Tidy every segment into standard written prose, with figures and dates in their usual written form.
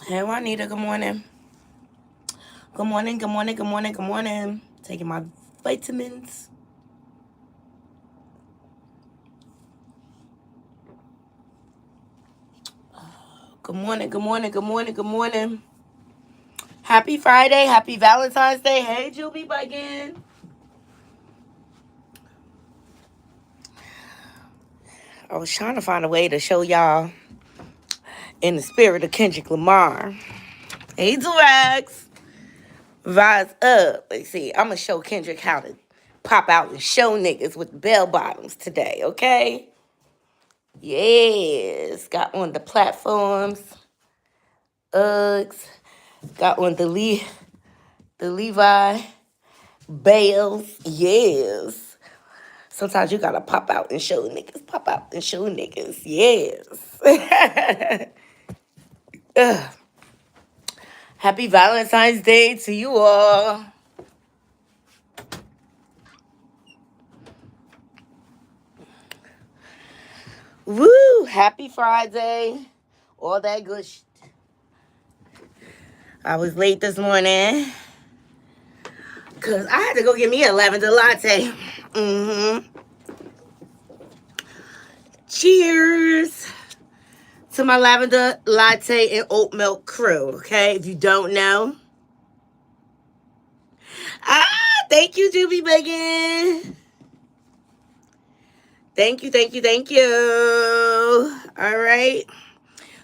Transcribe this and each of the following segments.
Hey Juanita, good morning. Good morning, good morning, good morning, good morning. Taking my vitamins. Good morning, good morning, good morning, good morning. Happy Friday, happy Valentine's Day. Hey Juby Buggin. I was trying to find a way to show y'all in the spirit of Kendrick Lamar. Hey Durax. Rise up. Let's see. I'm going to show Kendrick how to pop out and show niggas with bell bottoms today, okay? Yes. Got on the platforms. Uggs. Got on the Levi. Bales. Yes. Sometimes you got to pop out and show niggas. Pop out and show niggas. Yes. Ugh. Happy Valentine's Day to you all. Woo! Happy Friday. All that good shit. I was late this morning because I had to go get me a lavender latte. Cheers to my lavender latte and oat milk crew, okay? If you don't know. Thank you, Doobie Bacon. Thank you, thank you, thank you. All right.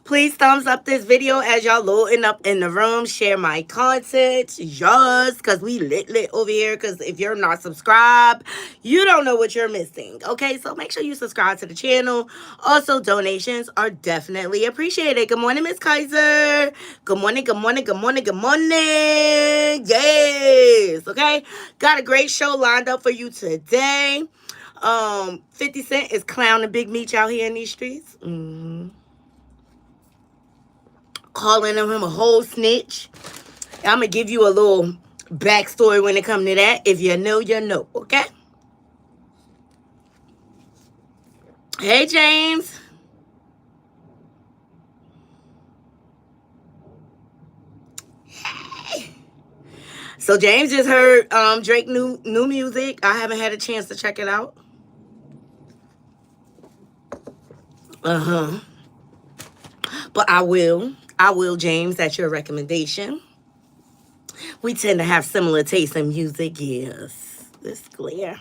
Please thumbs up this video as y'all loading up in the room. Share my content. Yes, because we lit over here. Because if you're not subscribed, you don't know what you're missing. Okay, so make sure you subscribe to the channel. Also, donations are definitely appreciated. Good morning, Miss Kaiser. Good morning, good morning, good morning, good morning. Yes, okay. Got a great show lined up for you today. 50 Cent is clowning Big Meech out here in these streets. Calling him a whole snitch. I'm going to give you a little backstory when it comes to that. If you know, you know, okay? Hey, James. Hey. So, James just heard Drake new music. I haven't had a chance to check it out. But I will. I will, James. That's your recommendation. We tend to have similar tastes in music. Yes. This glare.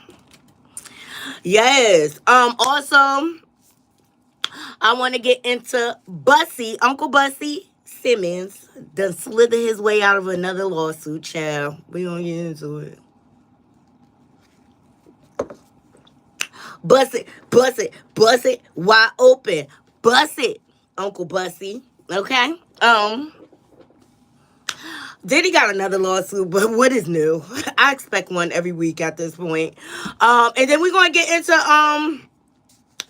Yes. Also, I want to get into Uncle Bussy Simmons done slither his way out of another lawsuit, child. We gonna get into it. Bust it, wide open. Bust it, Uncle Bussy. Okay? Diddy got another lawsuit, but what is new? I expect one every week at this point. And then we're gonna get into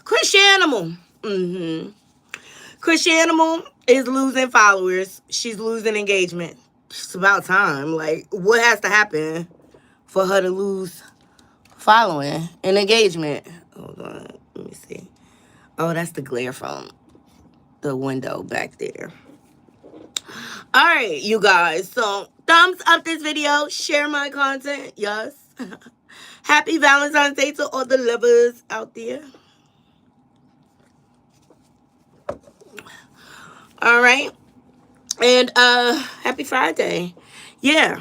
Chrisean. Chrisean is losing followers. She's losing engagement. It's about time. Like, what has to happen for her to lose following and engagement? Hold on. Let me see. Oh, that's the glare from the window back there. All right, you guys. So, thumbs up this video. Share my content. Yes. Happy Valentine's Day to all the lovers out there. All right. And happy Friday. Yeah.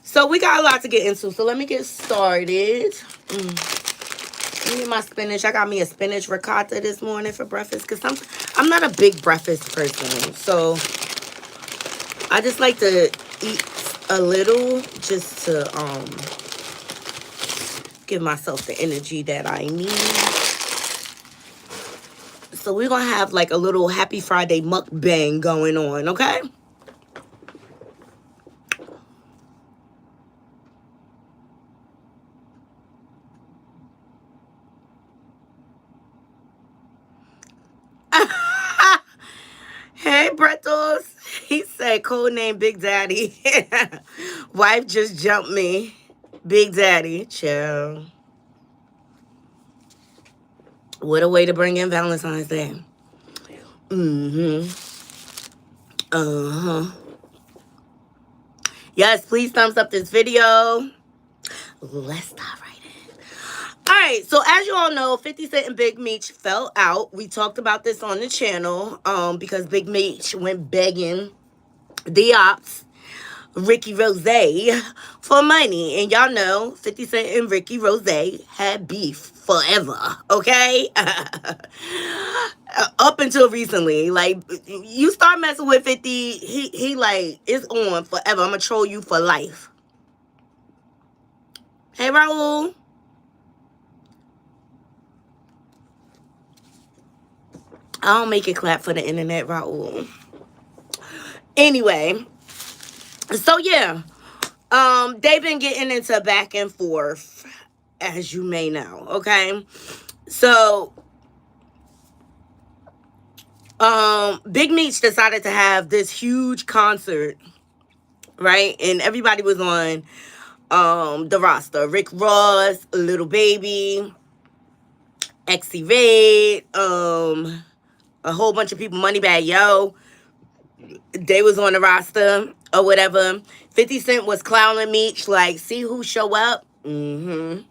So we got a lot to get into. So let me get started. Let me get my spinach. I got me a spinach ricotta this morning for breakfast because I'm not a big breakfast person. So I just like to eat a little just to give myself the energy that I need. So we're going to have like a little Happy Friday mukbang going on, okay? Hey, Brettles. He said, code name Big Daddy. Wife just jumped me. Big Daddy. Chill. What a way to bring in Valentine's Day. Yes, please thumbs up this video. Let's dive right in. All right, so as you all know, 50 Cent and Big Meech fell out. We talked about this on the channel because Big Meech went begging the ops, Ricky Rose, for money. And y'all know 50 Cent and Ricky Rose had beef forever, okay? Up until recently. Like, you start messing with 50, he like, it's on forever. I'm gonna troll you for life. Hey, Raul. I don't make it clap for the internet, Raul. Anyway, so yeah, they've been getting into back and forth, as you may know, okay? So, Big Meech decided to have this huge concert, right? And everybody was on the roster. Rick Ross, Little Baby, XC Red, a whole bunch of people, Moneybag Yo. They was on the roster or whatever. 50 Cent was clowning Meech, like, see who show up? See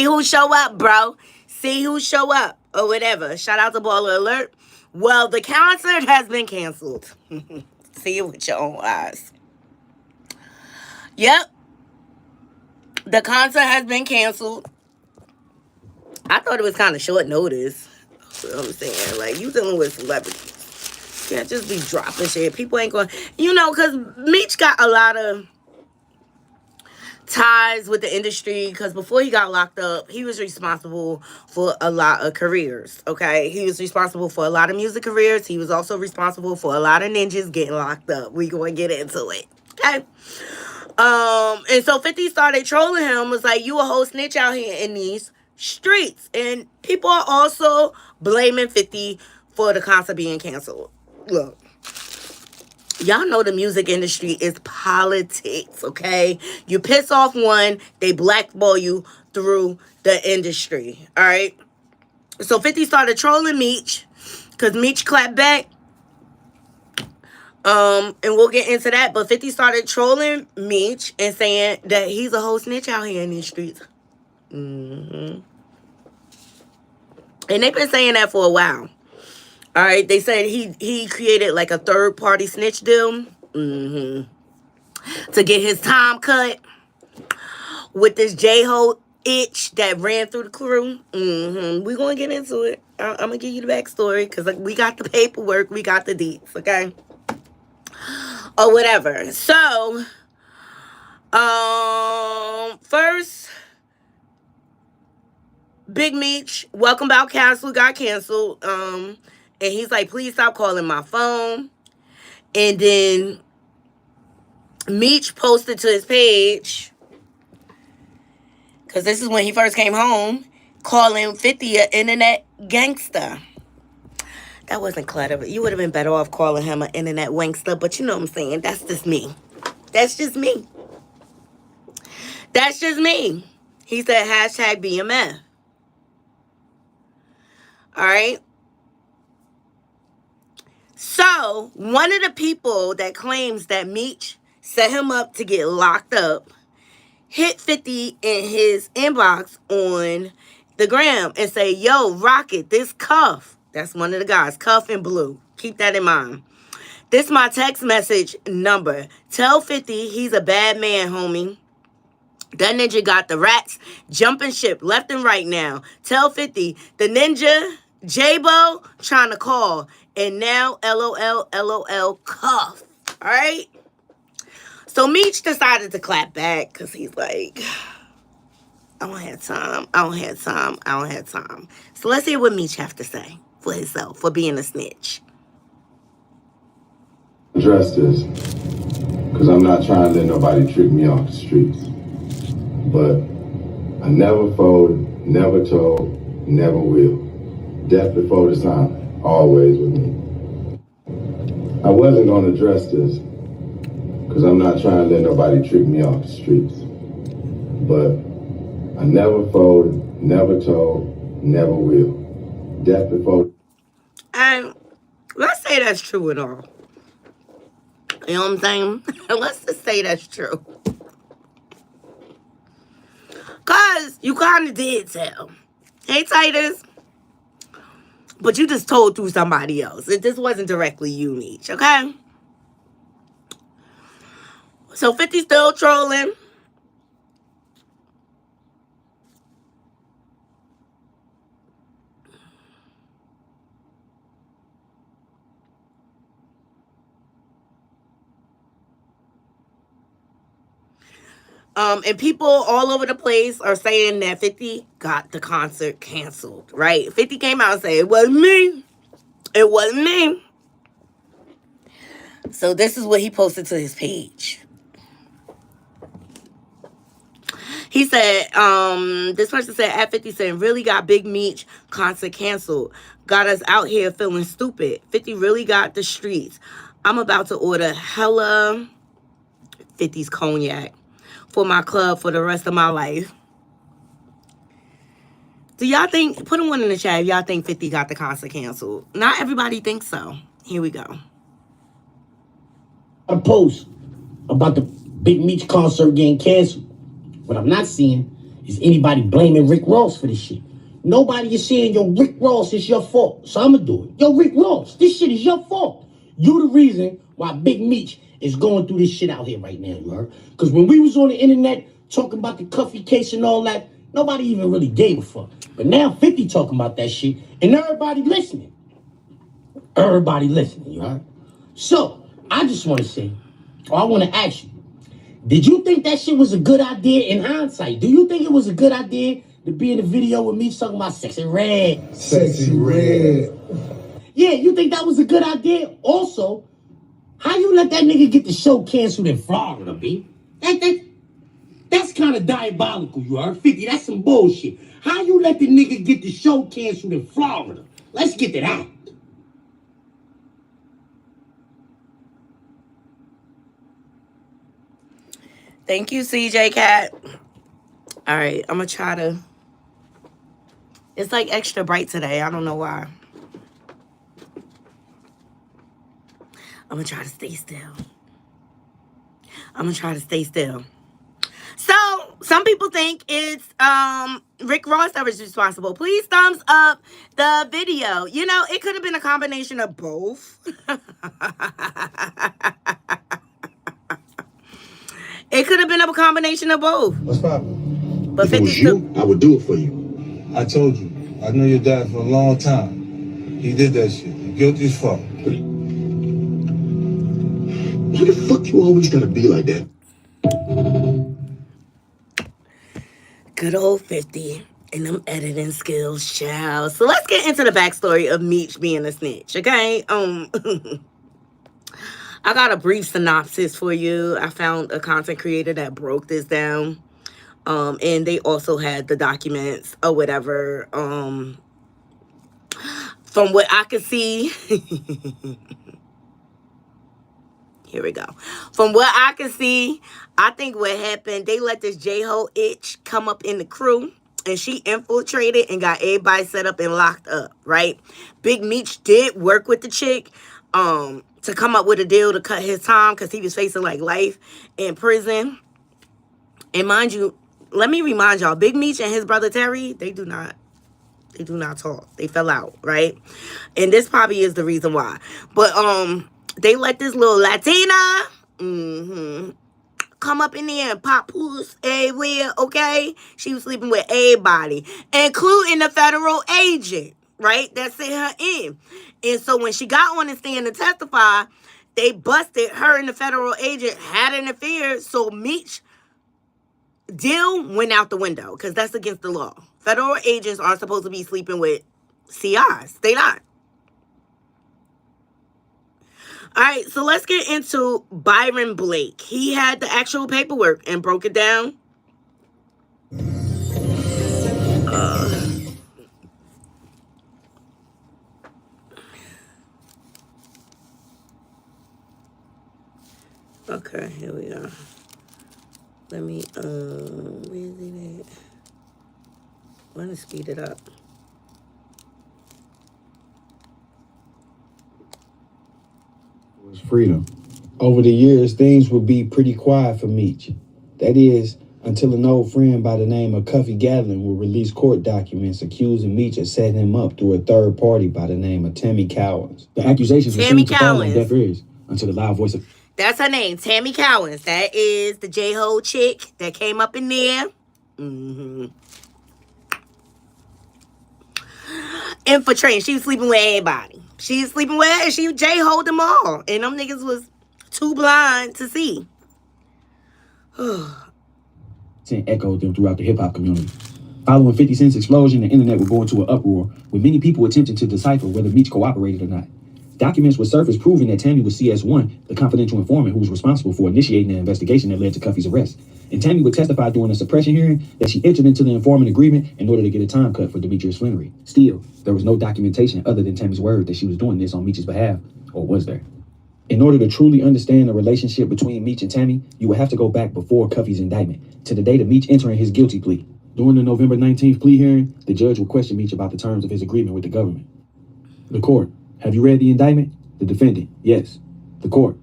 who show up, bro. See who show up or whatever. Shout out to Baller Alert. Well, the concert has been canceled. See it with your own eyes. Yep. The concert has been canceled. I thought it was kind of short notice. You know what I'm saying? Like, you dealing with celebrities. You can't just be dropping shit. People ain't going... You know, because Meech got a lot of ties with the industry, because before he got locked up, he was responsible for a lot of careers, okay? He was responsible for a lot of music careers. He was also responsible for a lot of ninjas getting locked up. We going to get into it, okay? And so 50 started trolling him, was like, you a whole snitch out here in these streets. And people are also blaming 50 for the concert being canceled. Look, y'all know the music industry is politics, okay? You piss off one, they blackball you through the industry, all right? So 50 started trolling Meech, because Meech clapped back. And we'll get into that. But 50 started trolling Meech and saying that he's a whole snitch out here in these streets. And they've been saying that for a while. All right, they said he created like a third-party snitch deal to get his time cut with this J-Ho itch that ran through the crew. We're going to get into it. I'm going to give you the backstory because we got the paperwork. We got the deets, okay? Or whatever. So, first, Big Meech, Welcome About Castle got canceled. And he's like, please stop calling my phone. And then Meech posted to his page, because this is when he first came home, calling 50 an internet gangster. That wasn't clever. You would have been better off calling him an internet wankster, but you know what I'm saying. That's just me. That's just me. That's just me. He said hashtag BMF. All right. So, one of the people that claims that Meech set him up to get locked up hit 50 in his inbox on the gram and say, yo, Rocket, this Cuff. That's one of the guys, Cuff and Blue. Keep that in mind. This my text message number. Tell 50 he's a bad man, homie. That ninja got the rats jumping ship left and right now. Tell 50 the ninja, J-Bo, trying to call. And now, LOL, LOL, Cuff. All right? So Meech decided to clap back because he's like, I don't have time. I don't have time. I don't have time. So let's hear what Meech have to say for himself, for being a snitch. Address this, because I'm not trying to let nobody trick me off the streets. But I never folded, never told, never will. Death before the time, always with me. I wasn't going to address this, because I'm not trying to let nobody trick me off the streets. But I never folded, never told, never will. Death before... And let's say that's true and all. You know what I'm saying? Let's just say that's true. Because you kind of did tell. Hey, Titus. But you just told through somebody else. This wasn't directly you, Meech, okay? So 50 still trolling. And people all over the place are saying that 50 got the concert canceled, right? 50 came out and said, it wasn't me. It wasn't me. So this is what he posted to his page. He said, this person said, at 50 Cent really got Big Meech concert canceled. Got us out here feeling stupid. 50 really got the streets. I'm about to order hella 50's cognac for my club for the rest of my life. Do y'all think, put one in the chat if y'all think 50 got the concert canceled. Not everybody thinks so. Here we go. A post about the Big Meech concert getting canceled. What I'm not seeing is anybody blaming Rick Ross for this shit. Nobody is saying, yo, Rick Ross, it's your fault. So I'm gonna do it. Yo, Rick Ross, this shit is your fault. You the reason why Big Meech is going through this shit out here right now, you heard? Because when we was on the internet talking about the Cuffy case and all that, nobody even really gave a fuck. But now 50 talking about that shit, and everybody listening. Everybody listening, you heard? So, I just want to say, or I want to ask you, did you think that shit was a good idea in hindsight? Do you think it was a good idea to be in the video with me talking about sexy red? Sexy red. Yeah, you think that was a good idea? Also, how you let that nigga get the show canceled in Florida, B? That's kind of diabolical, you heard? 50, that's some bullshit. How you let the nigga get the show canceled in Florida? Let's get to that. Thank you, CJ Cat. All right, I'm going to try to... It's like extra bright today. I don't know why. I'm going to try to stay still. So, some people think it's Rick Ross that was responsible. Please thumbs up the video. You know, it could have been a combination of both. It could have been a combination of both. What's poppin'? But If it was you, I would do it for you. I told you, I knew your dad for a long time. He did that shit. He guilty as fuck. Why the fuck you always gotta be like that? Good old 50 and them editing skills, child. So let's get into the backstory of Meech being a snitch, okay? I got a brief synopsis for you. I found a content creator that broke this down. And they also had the documents or whatever. From what I could see, here we go. From what I can see, I think what happened, they let this J-Ho itch come up in the crew, and she infiltrated and got everybody set up and locked up, right? Big Meech did work with the chick to come up with a deal to cut his time because he was facing like life in prison. And mind you, let me remind y'all, Big Meech and his brother Terry, they do not talk. They fell out, right? And this probably is the reason why. But they let this little Latina come up in there and pop puss everywhere, okay? She was sleeping with everybody, including the federal agent, right? That sent her in. And so when she got on the stand to testify, they busted her and the federal agent had an affair. So Meech deal went out the window because that's against the law. Federal agents aren't supposed to be sleeping with CIs. They not. All right, so let's get into Byron Blake. He had the actual paperwork and broke it down. Okay, here we go. Let me, where is it at? I want to speed it up. freedom. Over the years, things would be pretty quiet for Meech. That is, until an old friend by the name of Cuffy Gatling would release court documents accusing Meech of setting him up through a third party by the name of Tammy Cowens. The accusations were Tammy soon to fall on Cowens. deaf ears until the loud voice of... That's her name, Tammy Cowens. That is the J-Ho chick that came up in there. Infiltrating. She was sleeping with everybody. She was sleeping with, she J-Ho'd them all. And them niggas was too blind to see. Cent echoed them throughout the hip-hop community. Following 50 Cent's explosion, the internet would go into an uproar, with many people attempting to decipher whether Meech cooperated or not. Documents would surface proving that Tammy was CS1, the confidential informant who was responsible for initiating the investigation that led to Cuffy's arrest. And Tammy would testify during a suppression hearing that she entered into the informant agreement in order to get a time cut for Demetrius Flannery. Still, there was no documentation other than Tammy's word that she was doing this on Meech's behalf, or was there? In order to truly understand the relationship between Meech and Tammy, you would have to go back before Cuffy's indictment, to the date of Meech entering his guilty plea. During the November 19th plea hearing, the judge would question Meech about the terms of his agreement with the government. The court: have you read the indictment? The defendant: yes. The court: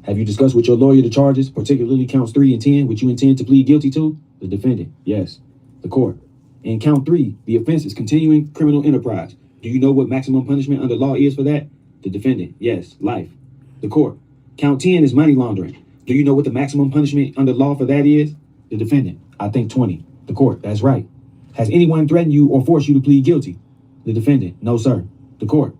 have you discussed with your lawyer the charges, particularly counts 3 and 10, which you intend to plead guilty to? The defendant: yes. The court: in count 3, the offense is continuing criminal enterprise. Do you know what maximum punishment under law is for that? The defendant: yes, life. The court: count 10 is money laundering. Do you know what the maximum punishment under law for that is? The defendant: I think 20. The court: that's right. Has anyone threatened you or forced you to plead guilty? The defendant: no, sir. The court: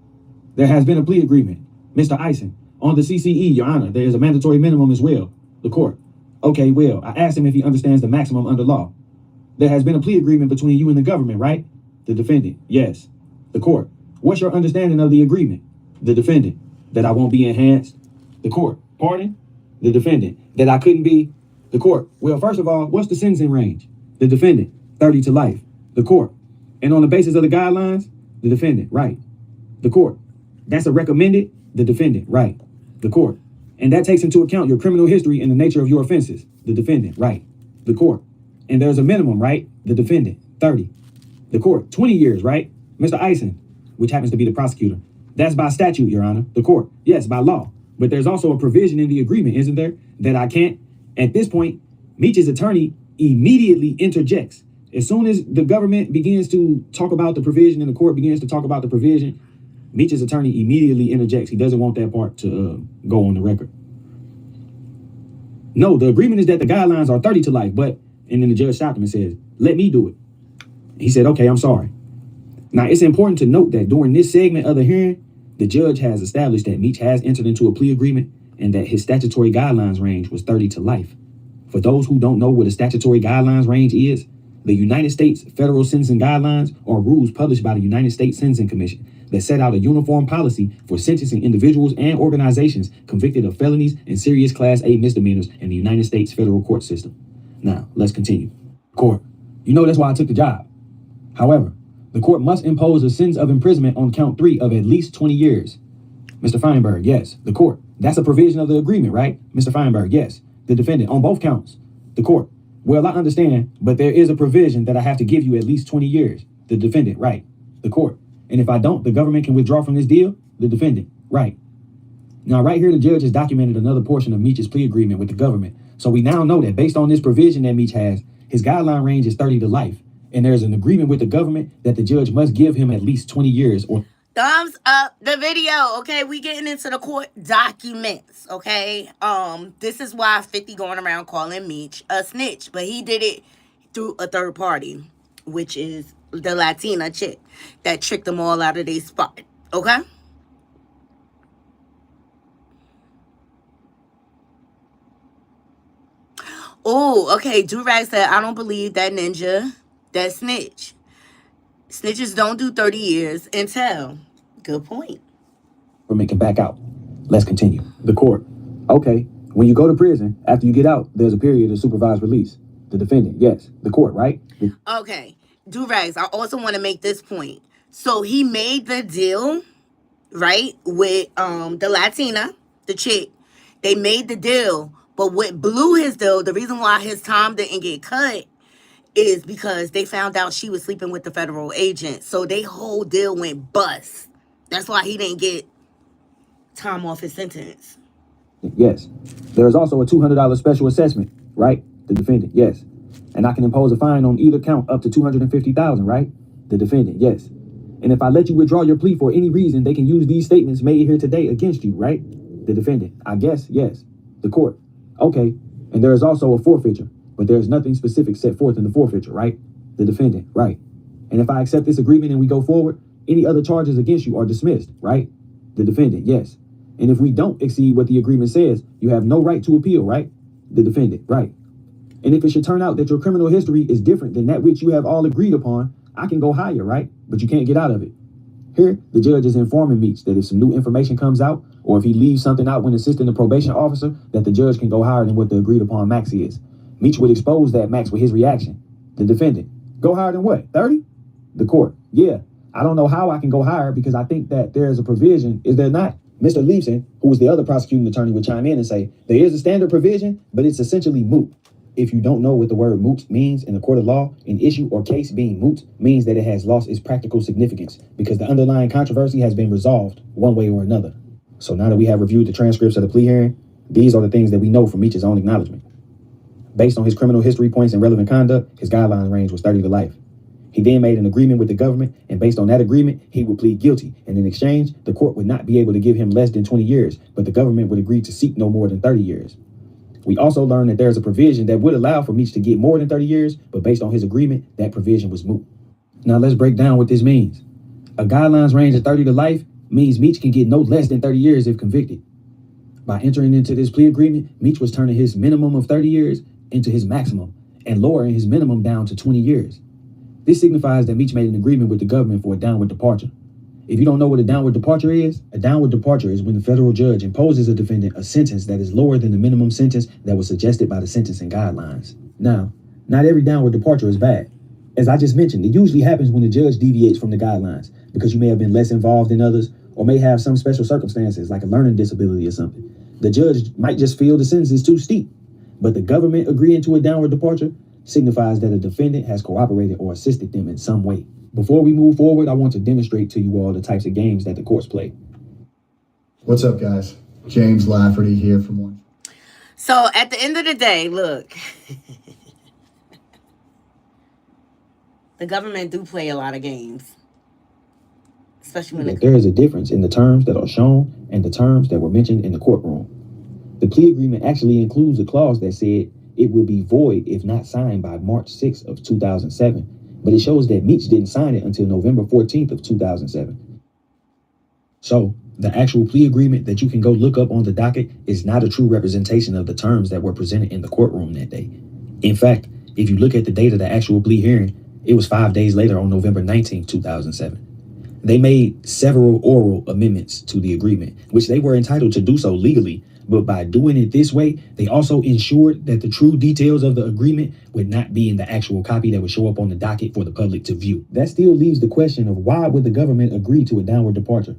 there has been a plea agreement. Mr. Eisen, on the CCE, Your Honor, there is a mandatory minimum as well. The court: okay, well, I asked him if he understands the maximum under law. There has been a plea agreement between you and the government, right? The defendant: yes. The court: what's your understanding of the agreement? The defendant: that I won't be enhanced. The court: pardon? The defendant: that I couldn't be. The court: well, first of all, what's the sentencing range? The defendant: 30 to life. The court: and on the basis of the guidelines? The defendant: right. The court: that's a recommended? The defendant: right. The court: and that takes into account your criminal history and the nature of your offenses? The defendant: right. The court: and there's a minimum, right? The defendant: 30. The court: 20 years, right? Mr. Eisen, which happens to be the prosecutor: that's by statute, Your Honor. The court: yes, by law. But there's also a provision in the agreement, isn't there, that I can't? At this point, Meech's attorney immediately interjects. As soon as the government begins to talk about the provision and the court begins to talk about the provision, Meech's attorney immediately interjects. He doesn't want that part to go on the record. No, the agreement is that the guidelines are 30 to life, but, and then the judge stopped him and says, let me do it. He said, okay, I'm sorry. Now, it's important to note that during this segment of the hearing, the judge has established that Meech has entered into a plea agreement and that his statutory guidelines range was 30 to life. For those who don't know what a statutory guidelines range is, the United States Federal Sentencing Guidelines are rules published by the United States Sentencing Commission that set out a uniform policy for sentencing individuals and organizations convicted of felonies and serious Class A misdemeanors in the United States federal court system. Now, let's continue. Court: you know that's why I took the job. However, the court must impose a sentence of imprisonment on count 3 of at least 20 years. Mr. Feinberg: yes. The court: that's a provision of the agreement, right? Mr. Feinberg: yes. The defendant: on both counts. The court: well, I understand, but there is a provision that I have to give you at least 20 years. The defendant: right. The court: and if I don't, the government can withdraw from this deal? The defendant: right. Now, right here, the judge has documented another portion of Meech's plea agreement with the government. So we now know that based on this provision that Meech has, his guideline range is 30 to life. And there's an agreement with the government that the judge must give him at least 20 years or... Thumbs up the video, okay? We getting into the court documents, okay? This is why 50 going around calling Meech a snitch, but he did it through a third party, which is the Latina chick that tricked them all out of their spot, okay? Oh, okay. Durag said, I don't believe that ninja, that snitch. Snitches don't do 30 years in jail. Good point. We're making back out. Let's continue. The court: okay, when you go to prison, after you get out, there's a period of supervised release. The defendant: yes. The court: right? Okay. Durags, I also want to make this point. So he made the deal, right, with the Latina, the chick. They made the deal, but what blew his deal, the reason why his time didn't get cut is because they found out she was sleeping with the federal agent. So their whole deal went bust. That's why he didn't get time off his sentence. Yes. There is also a $200 special assessment, right? The defendant, yes. And I can impose a fine on either count up to $250,000, right? The defendant, yes. And if I let you withdraw your plea for any reason, they can use these statements made here today against you, right? The defendant, I guess, yes. The court, okay. And there is also a forfeiture, but there is nothing specific set forth in the forfeiture, right? The defendant, right. And if I accept this agreement and we go forward, any other charges against you are dismissed, right? The defendant, yes. And if we don't exceed what the agreement says, you have no right to appeal, right? The defendant, right. And if it should turn out that your criminal history is different than that which you have all agreed upon, I can go higher, right? But you can't get out of it. Here, the judge is informing Meech that if some new information comes out, or if he leaves something out when assisting the probation officer, that the judge can go higher than what the agreed upon max is. Meech would expose that max with his reaction. The defendant, go higher than what, 30? The court, yeah. I don't know how I can go higher because I think that there is a provision, is there not? Mr. Leibson, who was the other prosecuting attorney, would chime in and say, there is a standard provision, but it's essentially moot. If you don't know what the word moot means in the court of law, an issue or case being moot means that it has lost its practical significance because the underlying controversy has been resolved one way or another. So now that we have reviewed the transcripts of the plea hearing, these are the things that we know from Meech's own acknowledgement. Based on his criminal history points and relevant conduct, his guideline range was 30 to life. He then made an agreement with the government, and based on that agreement, he would plead guilty. And in exchange, the court would not be able to give him less than 20 years, but the government would agree to seek no more than 30 years. We also learned that there's a provision that would allow for Meech to get more than 30 years, but based on his agreement, that provision was moot. Now let's break down what this means. A guidelines range of 30 to life means Meech can get no less than 30 years if convicted. By entering into this plea agreement, Meech was turning his minimum of 30 years into his maximum and lowering his minimum down to 20 years. This signifies that Meech made an agreement with the government for a downward departure. If you don't know what a downward departure is when the federal judge imposes a defendant a sentence that is lower than the minimum sentence that was suggested by the sentencing guidelines. Now, not every downward departure is bad. As I just mentioned, it usually happens when the judge deviates from the guidelines because you may have been less involved than others or may have some special circumstances like a learning disability or something. The judge might just feel the sentence is too steep, but the government agreeing to a downward departure signifies that a defendant has cooperated or assisted them in some way. Before we move forward, I want to demonstrate to you all the types of games that the courts play. What's up, guys? James Lafferty here from One. So at the end of the day, look, the government do play a lot of games. Especially when there is a difference in the terms that are shown and the terms that were mentioned in the courtroom. The plea agreement actually includes a clause that said it will be void if not signed by March 6th of 2007. But it shows that Meech didn't sign it until November 14th of 2007. So the actual plea agreement that you can go look up on the docket is not a true representation of the terms that were presented in the courtroom that day. In fact, if you look at the date of the actual plea hearing, it was 5 days later on November 19th, 2007. They made several oral amendments to the agreement, which they were entitled to do so legally. But by doing it this way, they also ensured that the true details of the agreement would not be in the actual copy that would show up on the docket for the public to view. That still leaves the question of why would the government agree to a downward departure?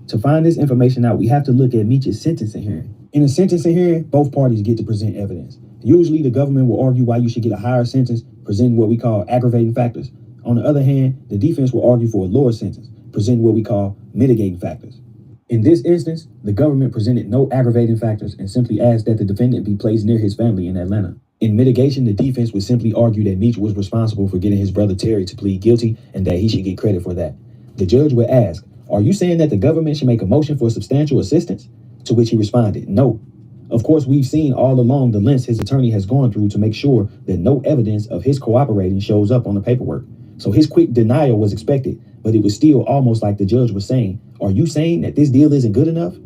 To find this information out, we have to look at Meech's sentencing hearing. In a sentencing hearing, both parties get to present evidence. Usually the government will argue why you should get a higher sentence, presenting what we call aggravating factors. On the other hand, the defense will argue for a lower sentence, presenting what we call mitigating factors. In this instance, the government presented no aggravating factors and simply asked that the defendant be placed near his family in Atlanta. In mitigation, the defense would simply argue that Meech was responsible for getting his brother Terry to plead guilty and that he should get credit for that. The judge would ask, are you saying that the government should make a motion for substantial assistance? To which he responded, no. Of course, we've seen all along the lengths his attorney has gone through to make sure that no evidence of his cooperating shows up on the paperwork. So his quick denial was expected, but it was still almost like the judge was saying, are you saying that this deal isn't good enough?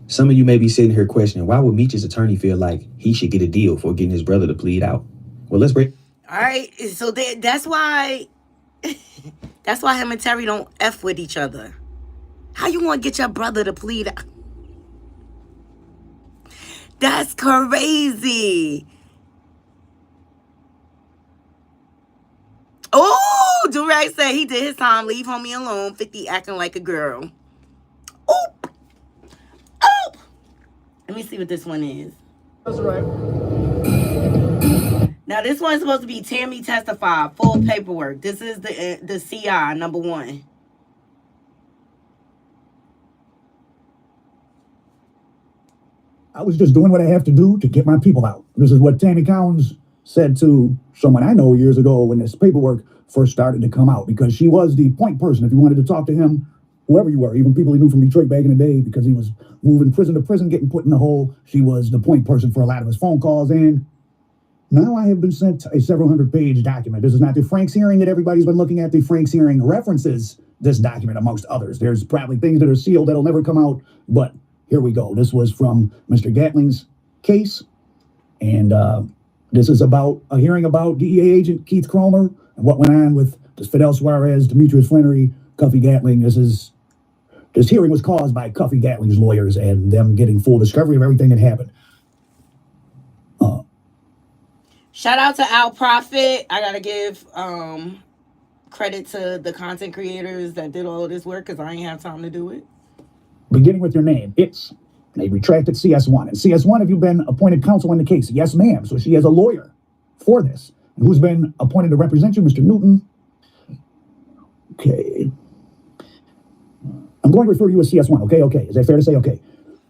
Some of you may be sitting here questioning, why would Meech's attorney feel like he should get a deal for getting his brother to plead out? Well, let's break. All right, so that's why him and Terry don't F with each other. How you want to get your brother to plead out? That's crazy. Oh, Durag said he did his time. Leave homie alone. 50 acting like a girl. Oop. Oop. Let me see what this one is. That's right. Now, this one's supposed to be Tammy testified. Full paperwork. This is the CI, number 1. I was just doing what I have to do to get my people out. This is what Tammy Collins said to someone I know years ago when this paperwork first started to come out, because she was the point person. If you wanted to talk to him, whoever you were, even people he knew from Detroit back in the day, because he was moving prison to prison, getting put in the hole, she was the point person for a lot of his phone calls. And now I have been sent a several hundred-page document. This is not the Frank's hearing that everybody's been looking at. The Frank's hearing references this document, amongst others. There's probably things that are sealed that'll never come out, but here we go. This was from Mr. Gatling's case, and this is about a hearing about DEA agent Keith Cromer and what went on with Fidel Suarez, Demetrius Flannery, Cuffy Gatling. This hearing was caused by Cuffy Gatling's lawyers and them getting full discovery of everything that happened. Shout out to Al Prophet. I gotta give credit to the content creators that did all of this work, because I ain't have time to do it. Beginning with your name, it's a retracted CS1. And CS1, have you been appointed counsel in the case? Yes, ma'am. So she has a lawyer for this. And who's been appointed to represent you? Mr. Newton. Okay. I'm going to refer to you as CS1. Okay. Is that fair to say? Okay.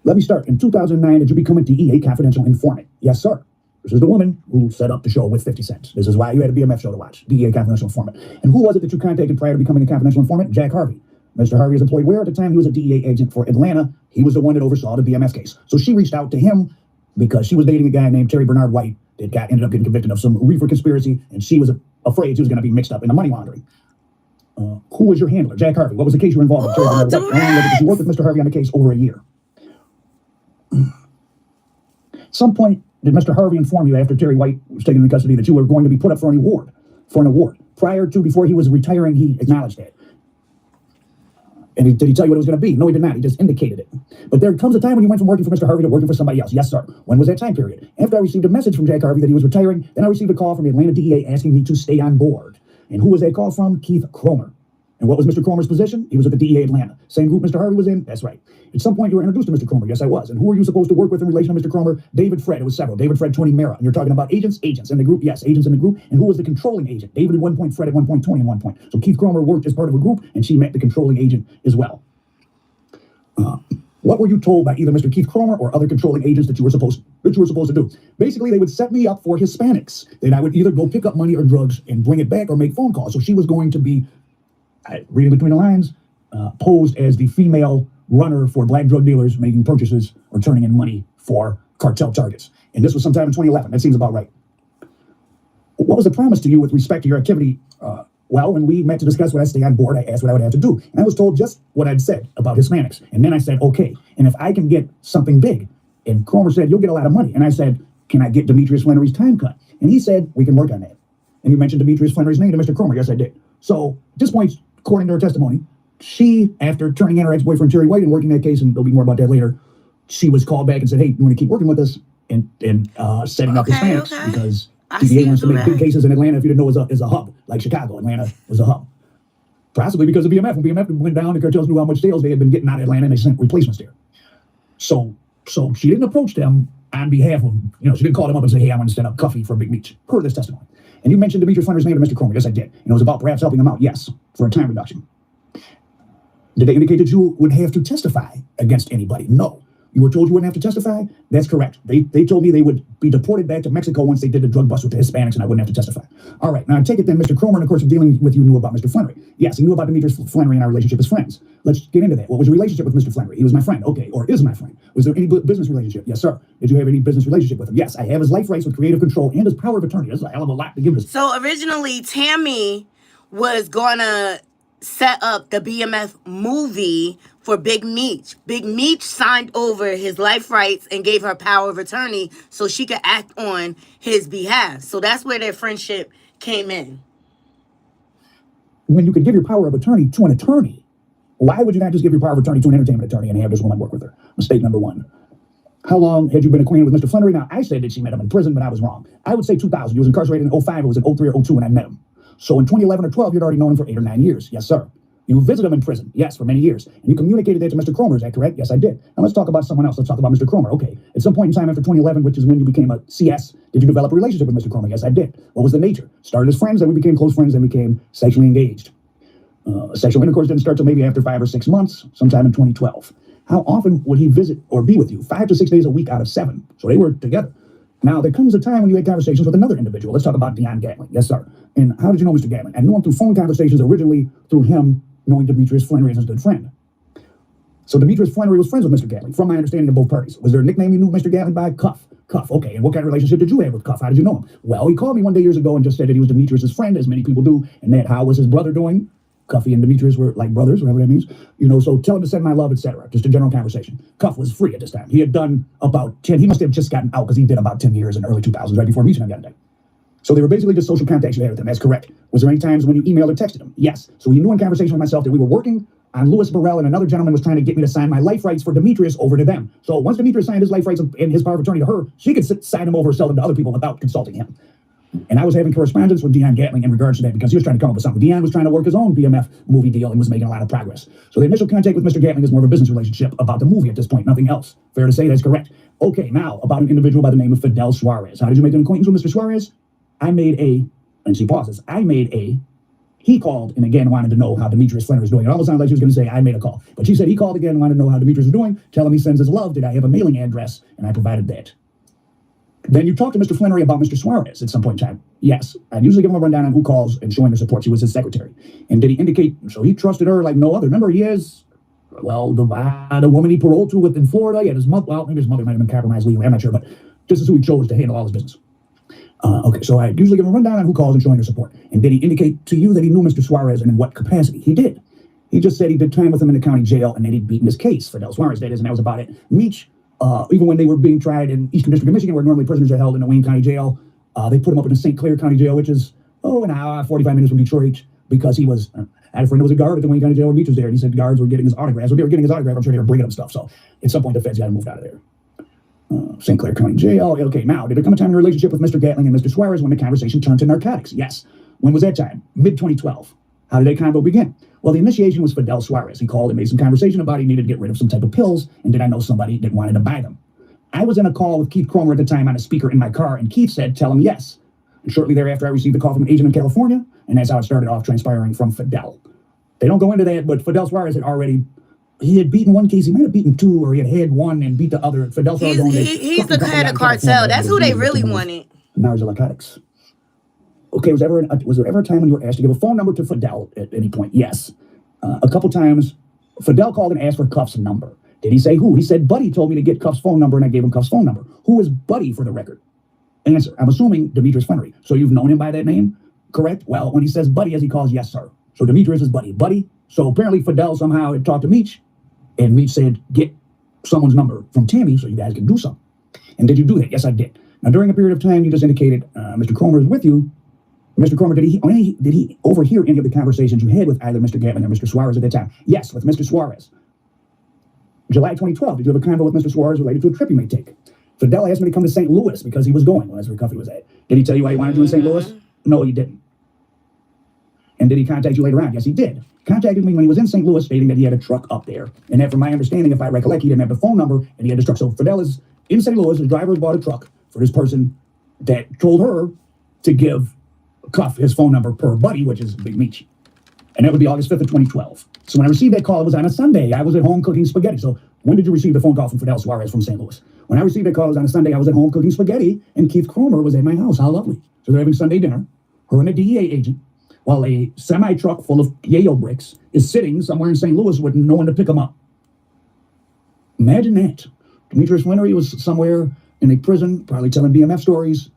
Let me start. In 2009, did you become a DEA confidential informant? Yes, sir. This is the woman who set up the show with 50 Cent. This is why you had a BMF show to watch. DEA confidential informant. And who was it that you contacted prior to becoming a confidential informant? Jack Harvey. Mr. Harvey was employed where at the time? He was a DEA agent for Atlanta. He was the one that oversaw the BMF case. So she reached out to him because she was dating a guy named Terry Bernard White that ended up getting convicted of some reefer conspiracy, and she was afraid she was going to be mixed up in the money laundering. Who was your handler? Jack Harvey. What was the case you were involved with? Terry Bernard White. How long was it that you worked with Mr. Harvey on the case? Over a year. At some point, did Mr. Harvey inform you after Terry White was taken into custody that you were going to be put up for an award? Before he was retiring, he acknowledged that. And did he tell you what it was going to be? No, he did not. He just indicated it. But there comes a time when you went from working for Mr. Harvey to working for somebody else. Yes, sir. When was that time period? After I received a message from Jack Harvey that he was retiring, then I received a call from the Atlanta DEA asking me to stay on board. And who was that call from? Keith Cromer. And what was Mr. Cromer's position? He was at the DEA Atlanta. Same group Mr. Harvey was in? That's right. At some point, you were introduced to Mr. Cromer. Yes, I was. And who were you supposed to work with in relation to Mr. Cromer? David Fred. It was several. David Fred, Tony Mera. And you're talking about agents in the group? Yes, agents in the group. And who was the controlling agent? David at one point, Fred at one point, Tony at one point. So Keith Cromer worked as part of a group, and she met the controlling agent as well. What were you told by either Mr. Keith Cromer or other controlling agents that you were supposed to do? Basically, they would set me up for Hispanics. Then I would either go pick up money or drugs and bring it back or make phone calls. So she was going to be, reading between the lines, posed as the female runner for black drug dealers making purchases or turning in money for cartel targets. And this was sometime in 2011. That seems about right. What was the promise to you with respect to your activity? Well, when we met to discuss what I stay on board, I asked what I would have to do. And I was told just what I'd said about Hispanics. And then I said, okay, and if I can get something big, and Cromer said, you'll get a lot of money. And I said, can I get Demetrius Flannery's time cut? And he said, we can work on that. And you mentioned Demetrius Flannery's name to Mr. Cromer. Yes, I did. So at this point, according to her testimony, she, after turning in her ex-boyfriend Terry White and working that case, and there'll be more about that later, she was called back and said, hey, you want to keep working with us and setting up Hispanics because DEA wants to make big cases in Atlanta. If you didn't know, is a hub, like Chicago. Atlanta was a hub. Possibly because of BMF. When BMF went down, the cartels knew how much sales they had been getting out of Atlanta, and they sent replacements there. So she didn't approach them on behalf of, she didn't call them up and say, hey, I want to stand up Cuffy for Big Meech. Per this testimony. And you mentioned Demetrius Flannery's name to Mr. Cromer. Yes, I did. And it was about perhaps helping him out. Yes, for a time reduction. Did they indicate that you would have to testify against anybody? No. You were told you wouldn't have to testify? That's correct. They told me they would be deported back to Mexico once they did the drug bust with the Hispanics, and I wouldn't have to testify. All right. Now, I take it then Mr. Cromer, in the course of dealing with you, knew about Mr. Flannery. Yes, he knew about Demetrius Flannery and our relationship as friends. Let's get into that. What was your relationship with Mr. Flannery? He was my friend. Okay. Or is my friend. Was there any business relationship? Yes, sir. Did you have any business relationship with him? Yes. I have his life rights with creative control and his power of attorney. That's a hell of a lot to give us. So originally, Tammy was going to set up the BMF movie for Big Meech. Big Meech signed over his life rights and gave her power of attorney so she could act on his behalf. So that's where their friendship came in. When you could give your power of attorney to an attorney, why would you not just give your power of attorney to an entertainment attorney and have this woman work with her? Mistake number one. How long had you been acquainted with Mr. Flannery? Now, I said that she met him in prison, but I was wrong. I would say 2000. He was incarcerated in 05. It was in 03 or 02 when I met him. So in 2011 or 12, you'd already known him for 8 or 9 years. Yes, sir. You visited him in prison. Yes, for many years. And you communicated that to Mr. Cromer. Is that correct? Yes, I did. Now let's talk about someone else. Let's talk about Mr. Cromer. Okay. At some point in time after 2011, which is when you became a CS, did you develop a relationship with Mr. Cromer? Yes, I did. What was the nature? Started as friends, then we became close friends, then became sexually engaged. Sexual intercourse didn't start till maybe after 5 or 6 months, sometime in 2012. How often would he visit or be with you? 5 to 6 days a week out of 7. So they were together. Now, there comes a time when you had conversations with another individual. Let's talk about Dion Gatling. Yes, sir. And how did you know Mr. Gatling? I knew him through phone conversations originally through him knowing Demetrius Flannery as his good friend. So Demetrius Flannery was friends with Mr. Gatling, from my understanding of both parties. Was there a nickname you knew Mr. Gatling by? Cuff. Cuff, okay. And what kind of relationship did you have with Cuff? How did you know him? Well, he called me one day years ago and just said that he was Demetrius' friend, as many people do, and that how was his brother doing? Cuffy and Demetrius were like brothers, whatever that means. You know, so tell him to send my love, etc. Just a general conversation. Cuff was free at this time. He had done about 10, he must have just gotten out because he did about 10 years in the early 2000s, right before Meech and I got in. So they were basically just social contacts you had with him. That's correct. Was there any times when you emailed or texted him? Yes. So he knew in conversation with myself that we were working on Louis Burrell, and another gentleman was trying to get me to sign my life rights for Demetrius over to them. So once Demetrius signed his life rights and his power of attorney to her, she could sign them over or sell them to other people without consulting him. And I was having correspondence with Dion Gatling in regards to that because he was trying to come up with something. Dion was trying to work his own BMF movie deal and was making a lot of progress. So the initial contact with Mr. Gatling is more of a business relationship about the movie at this point, nothing else. Fair to say that's correct. Okay, now about an individual by the name of Fidel Suarez. How did you make an acquaintance with Mr. Suarez? And she pauses, he called and again wanted to know how Demetrius Flannery was doing. It almost sounded like she was going to say, I made a call. But she said he called again and wanted to know how Demetrius was doing, tell him he sends his love. Did I have a mailing address? And I provided that. Then you talked to Mr. Flannery about Mr. Suarez at some point in time. Yes, I'd usually give him a rundown on who calls and showing their support. She was his secretary. And did he indicate, so he trusted her like no other. Remember, he is, well, the woman he paroled to in Florida. He had his mother, well, maybe his mother might have been compromised legally, I'm not sure, but this is who he chose to handle all his business. Okay, so I usually give him a rundown on who calls and showing their support. And did he indicate to you that he knew Mr. Suarez and in what capacity? He did. He just said he did time with him in the county jail and that he'd beaten his case, Fidel Suarez, that is, and that was about it. Meech, even when they were being tried in Eastern District of Michigan, where normally prisoners are held in the Wayne County Jail, they put him up in the St. Clair County Jail, which is, an hour, 45 minutes from Detroit, because he was, I had a friend who was a guard at the Wayne County Jail when Meech was there, and he said guards were getting his autographs. When they were getting his autograph, I'm sure they were bringing him stuff. So at some point, the feds got him moved out of there. St. Clair County Jail. Okay, now, did there come a time in the relationship with Mr. Gatling and Mr. Suarez when the conversation turned to narcotics? Yes. When was that time? Mid-2012. How did that combo begin? Well, the initiation was Fidel Suarez. He called and made some conversation about he needed to get rid of some type of pills, and did I know somebody that wanted to buy them? I was in a call with Keith Cromer at the time on a speaker in my car, and Keith said, tell him yes. And shortly thereafter, I received a call from an agent in California, and that's how it started off, transpiring from Fidel. They don't go into that, but Fidel Suarez had already, he had beaten one case, he might have beaten two, or he had one and beat the other. Fidel Suarez he's the head of cartel. That's who they really wanted. Narcotics. Okay, was there ever a time when you were asked to give a phone number to Fidel at any point? Yes. A couple times, Fidel called and asked for Cuff's number. Did he say who? He said, Buddy told me to get Cuff's phone number, and I gave him Cuff's phone number. Who is Buddy for the record? Answer, I'm assuming Demetrius Flannery. So you've known him by that name? Correct? Well, when he says Buddy, as he calls, yes, sir. So Demetrius is Buddy. Buddy? So apparently Fidel somehow had talked to Meech, and Meech said, get someone's number from Tammy so you guys can do something. And did you do that? Yes, I did. Now, during a period of time, you just indicated Mr. Cromer is with you. Mr. Cromer, did he overhear any of the conversations you had with either Mr. Gatling or Mr. Suarez at that time? Yes, with Mr. Suarez. July 2012, did you have a convo with Mr. Suarez related to a trip you may take? Fidel asked me to come to St. Louis because he was going. Well, that's where Cuffy was at. Did he tell you why he wanted you in St. Louis? No, he didn't. And did he contact you later on? Yes, he did. Contacted me when he was in St. Louis, stating that he had a truck up there. And that, from my understanding, if I recollect, he didn't have the phone number, and he had this truck. So Fidel is in St. Louis. The driver bought a truck for this person that told her to give Cuff his phone number per Buddy, which is Big Meech. And that would be August 5th of 2012. So when I received that call, it was on a Sunday. I was at home cooking spaghetti. So when did you receive the phone call from Fidel Suarez from St. Louis? When I received that call, it was on a Sunday. I was at home cooking spaghetti, and Keith Cromer was at my house. How lovely. So they're having Sunday dinner, her and a DEA agent, while a semi-truck full of yayo bricks is sitting somewhere in St. Louis with no one to pick them up. Imagine that. Demetrius Flannery was somewhere in a prison, probably telling BMF stories.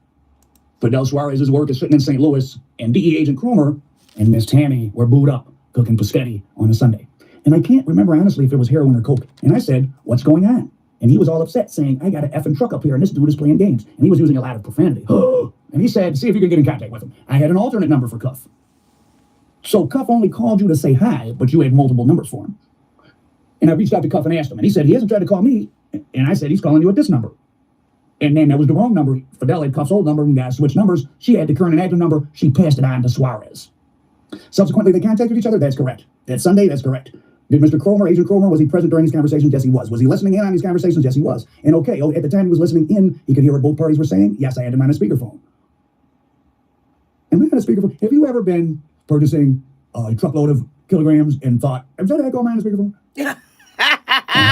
Fidel Suarez's work is sitting in St. Louis, and DEA agent Cromer and Miss Tammy were booed up cooking spaghetti on a Sunday. And I can't remember honestly if it was heroin or coke. And I said, what's going on? And he was all upset, saying, I got an effing truck up here, and this dude is playing games. And he was using a lot of profanity. And he said, see if you can get in contact with him. I had an alternate number for Cuff. So Cuff only called you to say hi, but you had multiple numbers for him. And I reached out to Cuff and asked him, and he said, he hasn't tried to call me. And I said, he's calling you at this number. And then that was the wrong number. Fidel had Cuff's old number, and guys switched numbers. She had the current and active number. She passed it on to Suarez. Subsequently, they contacted each other. That's correct. That Sunday, that's correct. Did Mr. Cromer, Agent Cromer, was he present during these conversations? Yes, he was. Was he listening in on these conversations? Yes, he was. And okay, at the time he was listening in, he could hear what both parties were saying? Yes, I had him on a speakerphone. Am I on a speakerphone? Have you ever been purchasing a truckload of kilograms and thought, is that echo on a speakerphone?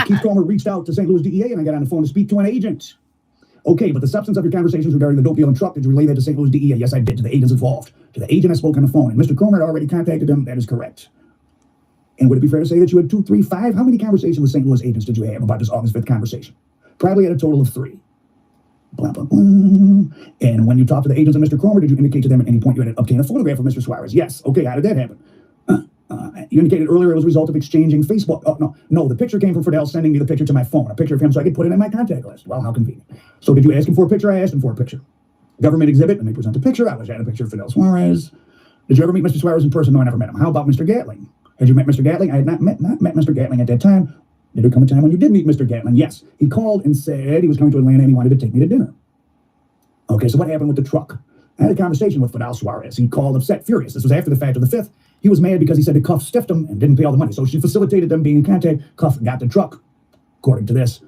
Keith Cromer reached out to St. Louis DEA, and I got on the phone to speak to an agent. Okay, but the substance of your conversations regarding the dope deal and truck, did you relay that to St. Louis DEA? Yes, I did, to the agents involved. To the agent I spoke on the phone, and Mr. Cromer had already contacted them. That is correct. And would it be fair to say that you had 2, 3, 5? How many conversations with St. Louis agents did you have about this August 5th conversation? Probably had a total of 3. Blah, blah, blah. And when you talked to the agents of Mr. Cromer, did you indicate to them at any point you had obtained a photograph of Mr. Suarez? Yes. Okay, how did that happen? You indicated earlier it was a result of exchanging Facebook. Oh, no, the picture came from Fidel sending me the picture to my phone, a picture of him so I could put it in my contact list. Well, how convenient. So did you ask him for a picture? I asked him for a picture. Government exhibit, and they present a picture. I had a picture of Fidel Suarez. Did you ever meet Mr. Suarez in person? No, I never met him. How about Mr. Gatling? Had you met Mr. Gatling? I had not met Mr. Gatling at that time. Did there come a time when you did meet Mr. Gatling? Yes. He called and said he was coming to Atlanta and he wanted to take me to dinner. Okay, so what happened with the truck? I had a conversation with Fidel Suarez. He called upset, furious. This was after the fact of the 5th. He was mad because he said the Cuff stiffed him and didn't pay all the money. So she facilitated them being in contact. Cuff got the truck, according to this.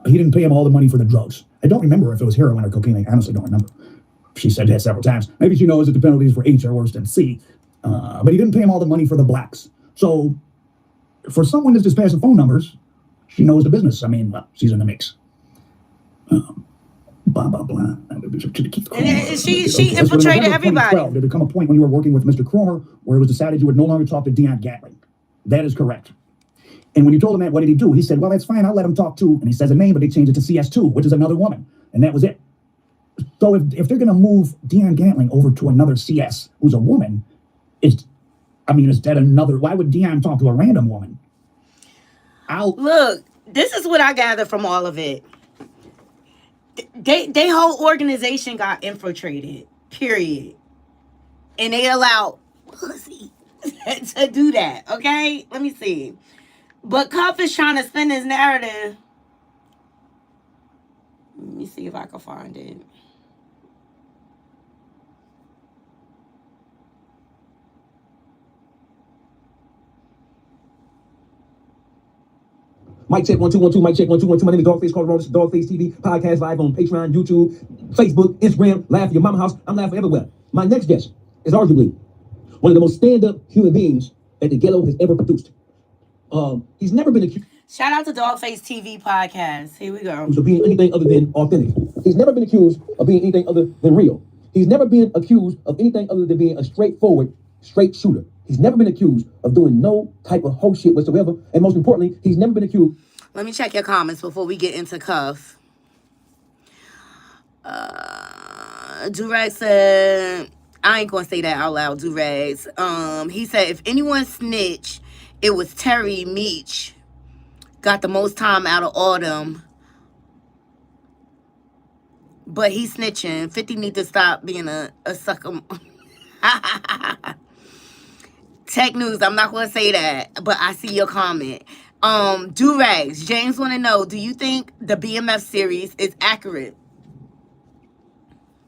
He didn't pay him all the money for the drugs. I don't remember if it was heroin or cocaine. I honestly don't remember. She said that several times. Maybe she knows that the penalties for H are worse than C. But he didn't pay him all the money for the blacks. So for someone that's just passing phone numbers, she knows the business. I mean, well, she's in the mix. Blah, blah, blah. And she infiltrated everybody. Did there come a point when you were working with Mr. Cromer where it was decided you would no longer talk to Dion Gatling? That is correct. And when you told him that, what did he do? He said, well, that's fine. I'll let him talk too. And he says a name, but they changed it to CS2, which is another woman. And that was it. So if they're going to move Dion Gatling over to another CS who's a woman, is that another? Why would Dion talk to a random woman? Look, this is what I gather from all of it. They whole organization got infiltrated, period. And they allowed pussy to do that, okay? Let me see. But Cuff is trying to spin his narrative. Let me see if I can find it. Mic check 1 2 1 2. Mic check 1 2 1 2. My name is Dogface Carter. This is Dogface TV podcast live on Patreon, YouTube, Facebook, Instagram. Laugh at your mama house. I'm laughing everywhere. My next guest is arguably one of the most stand-up human beings that the ghetto has ever produced. He's never been accused. Shout out to Dogface TV podcast. Here we go. Of being anything other than authentic. He's never been accused of being anything other than real. He's never been accused of anything other than being a straightforward, straight shooter. He's never been accused of doing no type of hoe shit whatsoever. And most importantly, he's never been accused. Let me check your comments before we get into Cuff. Durag said, I ain't gonna say that out loud, Durags. He said, if anyone snitched, it was Terry Meech. Got the most time out of all them. But he's snitching. 50 need to stop being a sucker. Tech News, I'm not going to say that, but I see your comment. Durags, James want to know, do you think the BMF series is accurate?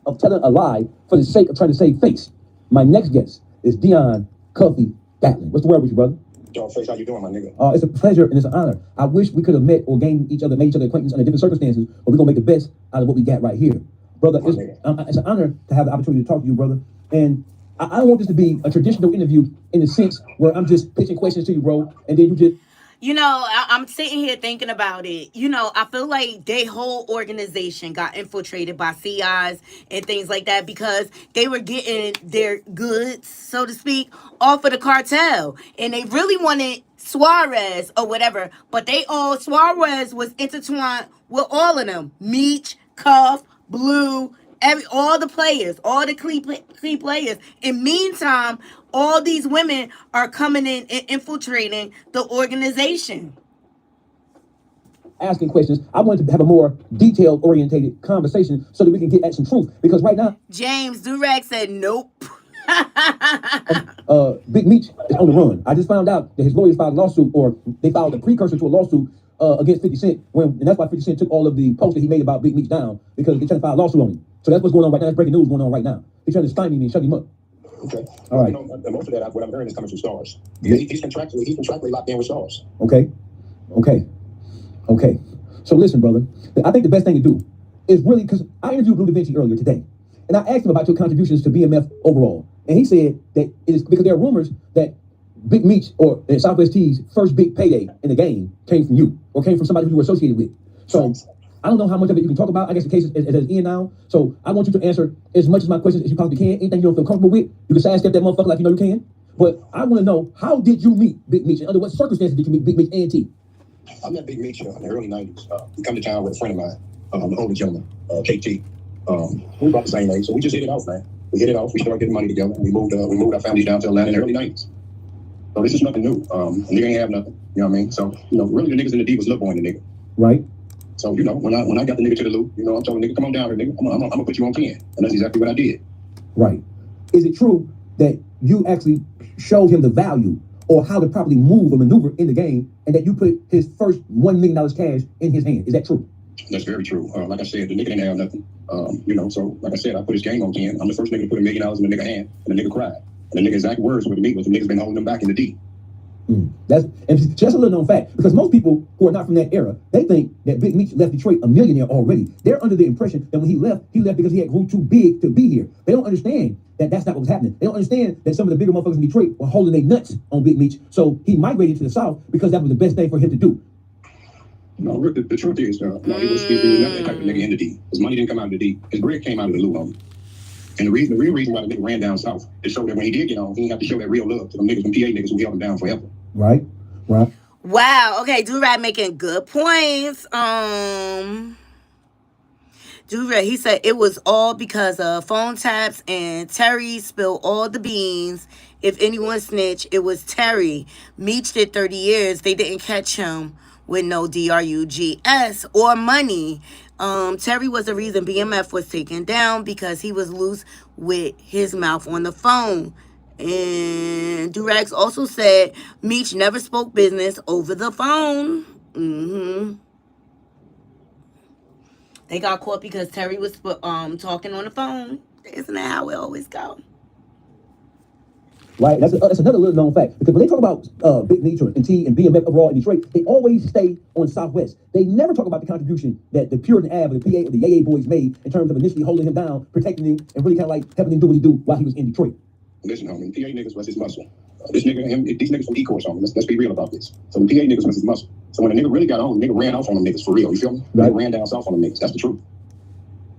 Of telling a lie for the sake of trying to save face. My next guest is Dion Cuffy Gatling. What's the word with you, brother? Dogface, how you doing, my nigga? It's a pleasure and it's an honor. I wish we could have met or made each other acquaintance under different circumstances, but we're going to make the best out of what we got right here. Brother, it's an honor to have the opportunity to talk to you, brother. And I don't want this to be a traditional interview in the sense where I'm just pitching questions to you, bro, and then you just... You know, I'm sitting here thinking about it. You know, I feel like their whole organization got infiltrated by CIs and things like that because they were getting their goods, so to speak, off of the cartel. And they really wanted Suarez or whatever. But Suarez was intertwined with all of them. Meech, Cuff, Blue, all the players, all the key players. In meantime, all these women are coming in and infiltrating the organization. Asking questions. I wanted to have a more detailed orientated conversation so that we can get at some truth. Because right now, James Durag said nope. Big Meech is on the run. I just found out that his lawyers filed a lawsuit, or they filed a precursor to a lawsuit against 50 Cent. And that's why 50 Cent took all of the posts that he made about Big Meech down, because they're trying to file a lawsuit on him. So that's what's going on right now. That's breaking news going on right now. They're trying to stymie me and shut him up. Okay. All right. You know, most of that, what I'm hearing is coming from Stars. He's contractually locked in with Stars. Okay. So listen, brother. I think the best thing to do is really, because I interviewed Blue Da Vinci earlier today, and I asked him about your contributions to BMF overall, and he said that it is because there are rumors that Big Meech or Southwest T's first big payday in the game came from you or came from somebody who you were associated with. So I don't know how much of it you can talk about. I guess the case is in now. So I want you to answer as much of my questions as you possibly can. Anything you don't feel comfortable with, you can sidestep that motherfucker like you know you can. But I want to know, how did you meet Big Meech? And under what circumstances did you meet Big Meech and T? I met Big Meech in the early 90s. He come to town with a friend of mine, an older gentleman, KT. We were about the same age, so we just hit it off, man. We hit it off. We started getting money together. We moved our families down to Atlanta in the early 90s. So this is nothing new. A nigga ain't have nothing. You know what I mean? So, really the niggas in the D was little boy in the nigga. Right. So, when I got the nigga to the loop, I'm telling the nigga, come on down here, nigga. I'm gonna put you on 10. And that's exactly what I did. Right. Is it true that you actually showed him the value or how to properly move or maneuver in the game, and that you put his first $1 million cash in his hand? Is that true? That's very true. Like I said, the nigga didn't have nothing. So like I said, I put his game on 10. I'm the first nigga to put $1 million in the nigga hand, and the nigga cried. And the nigga's exact words with me was the nigga's been holding him back in the D. That's a little known fact, because most people who are not from that era, they think that Big Meech left Detroit a millionaire already. They're under the impression that when he left because he had grew too big to be here. They don't understand that that's not what was happening. They don't understand that some of the bigger motherfuckers in Detroit were holding their nuts on Big Meech. So he migrated to the South because that was the best thing for him to do. No, the truth is, he was never that type of nigga in the D. His money didn't come out of the D. His bread came out of the loot on him. And the real reason why the nigga ran down south is so that when he did get on, he didn't have to show that real love to them niggas, them PA niggas who held him down forever. Right. Wow. Okay, Do-Rag making good points. Do-Rag, he said it was all because of phone taps and Terry spilled all the beans. If anyone snitched, it was Terry. Meech did 30 years. They didn't catch him with no drugs or money. Terry was the reason BMF was taken down because he was loose with his mouth on the phone. And Durags also said Meech never spoke business over the phone. They got caught because Terry was talking on the phone. Isn't that how it always goes? Right, that's another little known fact. Because when they talk about Big Meech and T and BMF overall in Detroit, they always stay on Southwest. They never talk about the contribution that the Puritan Ave, the PA, or the Yay boys made in terms of initially holding him down, protecting him, and really kind of like helping him do what he do while he was in Detroit. Listen, homie, PA niggas was his muscle. These niggas from E-Course, homie. Let's be real about this. So the PA niggas was his muscle. So when the nigga really got on, the nigga ran off on them niggas for real. You feel me? Right. He ran down south on them niggas. That's the truth.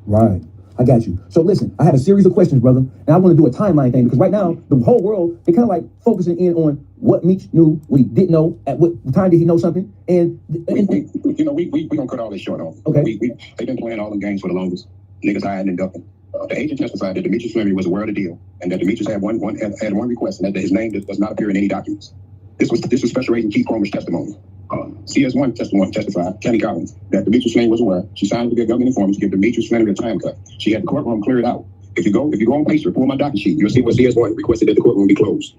Right. I got you. So listen, I have a series of questions, brother, and I want to do a timeline thing because right now the whole world, they're kind of like focusing in on what Meech knew, what he didn't know, at what time did he know something, and we gonna cut all this short on. Okay. They've been playing all them games for the longest. Niggas hiding and ducking. The agent testified that Demetrius Fleming was aware of the deal, and that Demetrius had one request, and that his name does not appear in any documents. This was Special Agent Keith Cromer's testimony. CS1 testified, Kenny Collins, that Demetrius Fleming was aware. She signed with the government informants to give Demetrius Fleming a time cut. She had the courtroom cleared out. If you go on Pacer, pull my docket sheet, you'll see what CS1 requested that the courtroom be closed.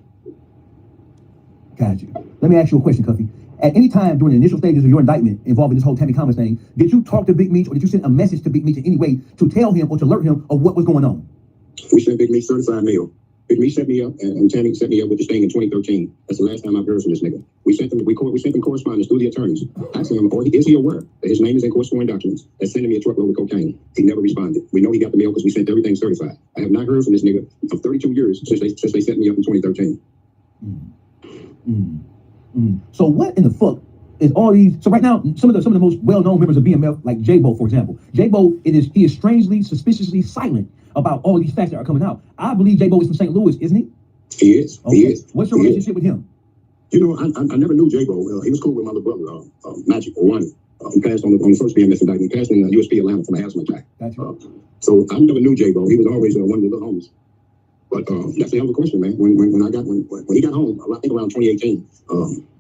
Got you. Let me ask you a question, Cuffy. At any time during the initial stages of your indictment involving this whole Tammy Thomas thing, did you talk to Big Meech or did you send a message to Big Meech in any way to tell him or to alert him of what was going on? We sent Big Meech certified mail. Big Meech set me up, and Tammy set me up with this thing in 2013. That's the last time I've heard from this nigga. We sent them correspondence through the attorneys, asking him, is he aware that his name is in corresponding documents, that's sending me a truckload of cocaine. He never responded. We know he got the mail because we sent everything certified. I have not heard from this nigga for 32 years since they set me up in 2013. So what in the fuck is all these? So right now, some of the most well-known members of BMF, like J-Bo, for example. J-Bo, he is strangely, suspiciously silent about all these facts that are coming out. I believe J-Bo is from St. Louis, isn't he? He is. Okay. He is. What's your relationship with him? You know, I never knew J-Bo. He was cool with my little brother, Magic, or Ronnie. He passed on the first BMF indictment. He passed in USP Atlanta from a asthma attack. Gotcha. So I never knew J-Bo. He was always one of the little homies. But that's the other question, man. When he got home, I think around 2018,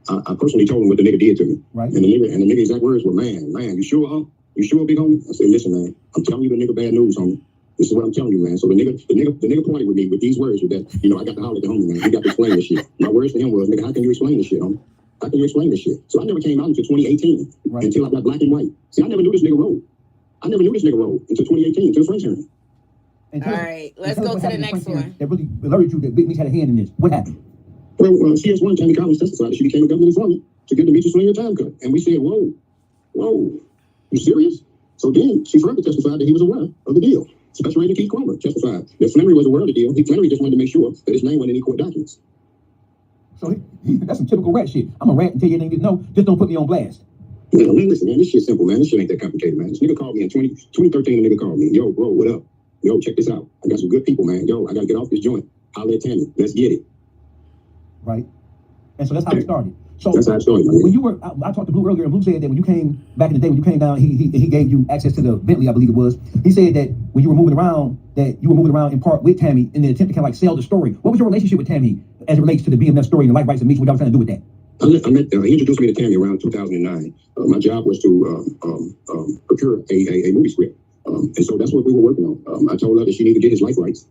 I personally told him what the nigga did to me. Right. And the nigga exact words were, man, you sure, huh? You sure, big homie? I said, listen, man, I'm telling you the nigga bad news, homie. This is what I'm telling you, man. So the nigga pointed with me with these words with that, I got to holler at the homie, man. He got to explain this shit. My words to him was, nigga, how can you explain this shit, homie? How can you explain this shit? So I never came out until 2018, until I got black and white. See, I never knew this nigga wrote. Until 2018, until the French hearing. All right, let's go to the next one. That really alerted you that Big Meech had a hand in this. What happened? Well, CS1, Tammy Collins testified that she became a government informant to get Demetrius Fleming a time cut. And we said, whoa, you serious? So then she further testified that he was aware of the deal. Special Agent Keith Cromer testified that Fleming was aware of the deal. Fleming just wanted to make sure that his name wasn't in any court documents. So that's some typical rat shit. I'm a rat and tell you anything you know. Just don't put me on blast. Man, listen, man, this shit's simple, man. This shit ain't that complicated, man. This nigga called me in 2013. A nigga called me. Yo, bro, what up? Yo, check this out. I got some good people, man. Yo, I gotta get off this joint. Holla at Tammy. Let's get it. Right. And so that's how it started. So that's how it started, man. When you were, I talked to Blue earlier, and Blue said that when you came back in the day, when you came down, he gave you access to the Bentley, I believe it was. He said that when you were moving around, that you were moving around in part with Tammy in the attempt to kind of like sell the story. What was your relationship with Tammy as it relates to the BMF story and the life rights of Meech? What y'all trying to do with that? He introduced me to Tammy around 2009. My job was to procure a movie script. And so that's what we were working on. I told her that she needed to get his life rights,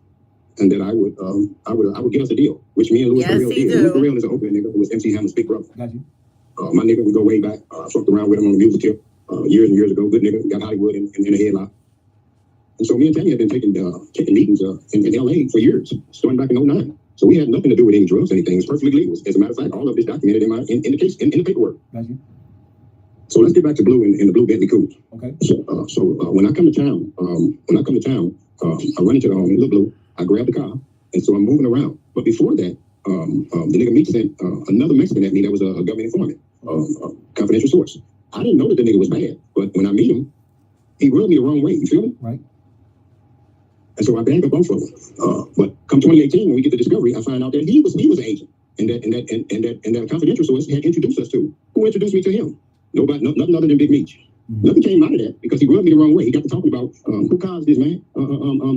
and that I would get us a deal, which me and Louis Carell did. Louis Carell is an open nigga who was MC Hammer's big brother. Got you. My nigga, we go way back. Fucked around with him on the music tip years and years ago. Good nigga, got Hollywood in a headlock. And so me and Tammy had been taking meetings in LA for years, starting back in 2009. So we had nothing to do with any drugs or anything. It's perfectly legal. As a matter of fact, all of this documented in the case, in the paperwork. Got you. So let's get back to Blue and the Blue Bentley Coupe. Okay. So when I come to town, I run into the home in Little Blue. I grab the car, and so I'm moving around. But before that, the nigga Meech sent another Mexican at me that was a government informant, confidential source. I didn't know that the nigga was bad, but when I meet him, he rubbed me the wrong way. You feel me? Right. And so I banged up both of them. But come 2018, when we get the discovery, I find out that he was an agent, and that confidential source had introduced us to. Who introduced me to him? Nobody, nothing other than Big Meech. Nothing came out of that because he rubbed me the wrong way. He got to talking about who caused this, man.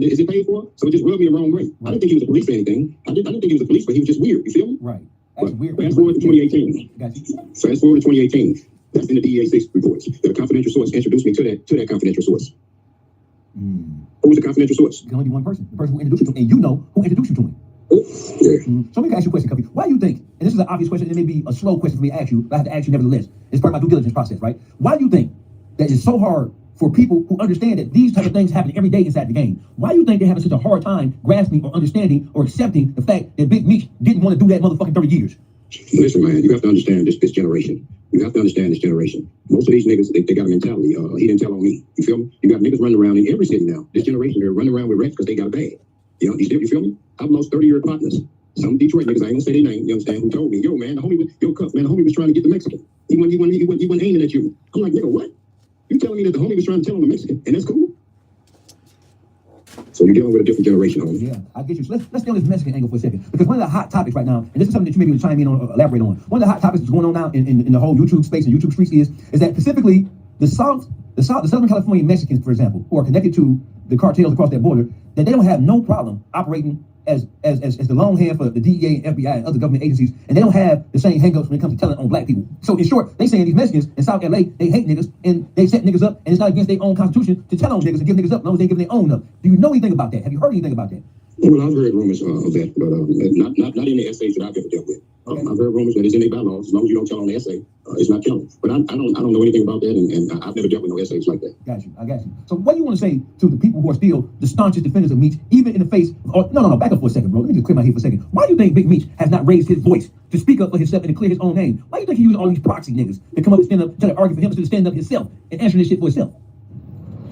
Is it paid for? So it just rubbed me the wrong way. Right. I didn't think he was a police or anything. I didn't think he was a police, but he was just weird. You feel me? Right. That's weird. Fast forward to 2018. Fast forward to 2018. That's in the DEA 6 reports. The confidential source introduced me to that confidential source. Who was the confidential source? It can only be one person. The person who introduced you to him, and you know who introduced you to him. Yeah. So let me ask you a question, Cuffy. Why do you think, and this is an obvious question, it may be a slow question for me to ask you, but I have to ask you nevertheless. It's part of my due diligence process, right? Why do you think that it's so hard for people who understand that these type of things happen every day inside the game? Why do you think they're having such a hard time grasping or understanding or accepting the fact that Big Meech didn't want to do that motherfucking 30 years? Listen, man, you have to understand this generation. You have to understand this generation. Most of these niggas, they got a mentality. He didn't tell on me. You feel me? You got niggas running around in every city now. This generation, they're running around with rats because they got a bag. You feel me? I've lost 30-year partners. Some Detroit niggas, I ain't gonna say their name, you understand, who told me, yo, man, the homie was trying to get the Mexican. He wasn't aiming at you. I'm like, nigga, what? You telling me that the homie was trying to tell on the Mexican, and that's cool? So you're dealing with a different generation, homie. Yeah, I get you. So let's stay on this Mexican angle for a second. Because one of the hot topics right now, and this is something that you maybe would chime in on or elaborate on. One of the hot topics that's going on now in the whole YouTube space and YouTube streets is that specifically the Southern California Mexicans, for example, who are connected to the cartels across that border, that they don't have no problem operating as the long hand for the DEA and FBI and other government agencies, and they don't have the same hangups when it comes to telling on black people. So in short, they saying these Mexicans in South LA, they hate niggas and they set niggas up, and it's not against their own constitution to tell on niggas and give niggas up, as long as they give their own up. Do you know anything about that? Have you heard anything about that? Well, I've heard rumors of that, but not in the essays that I've ever dealt with. Okay. I've heard rumors that it's in their bylaws. As long as you don't tell on the essay, it's not telling. But I don't know anything about that, and I've never dealt with no essays like that. Got you. I got you. So what do you want to say to the people who are still the staunchest defenders of Meech, even in the face of, no, back up for a second, bro. Let me just clear my head for a second. Why do you think Big Meech has not raised his voice to speak up for himself and to clear his own name? Why do you think he using all these proxy niggas to come up and stand up, try to argue for him to stand up himself and answer this shit for himself?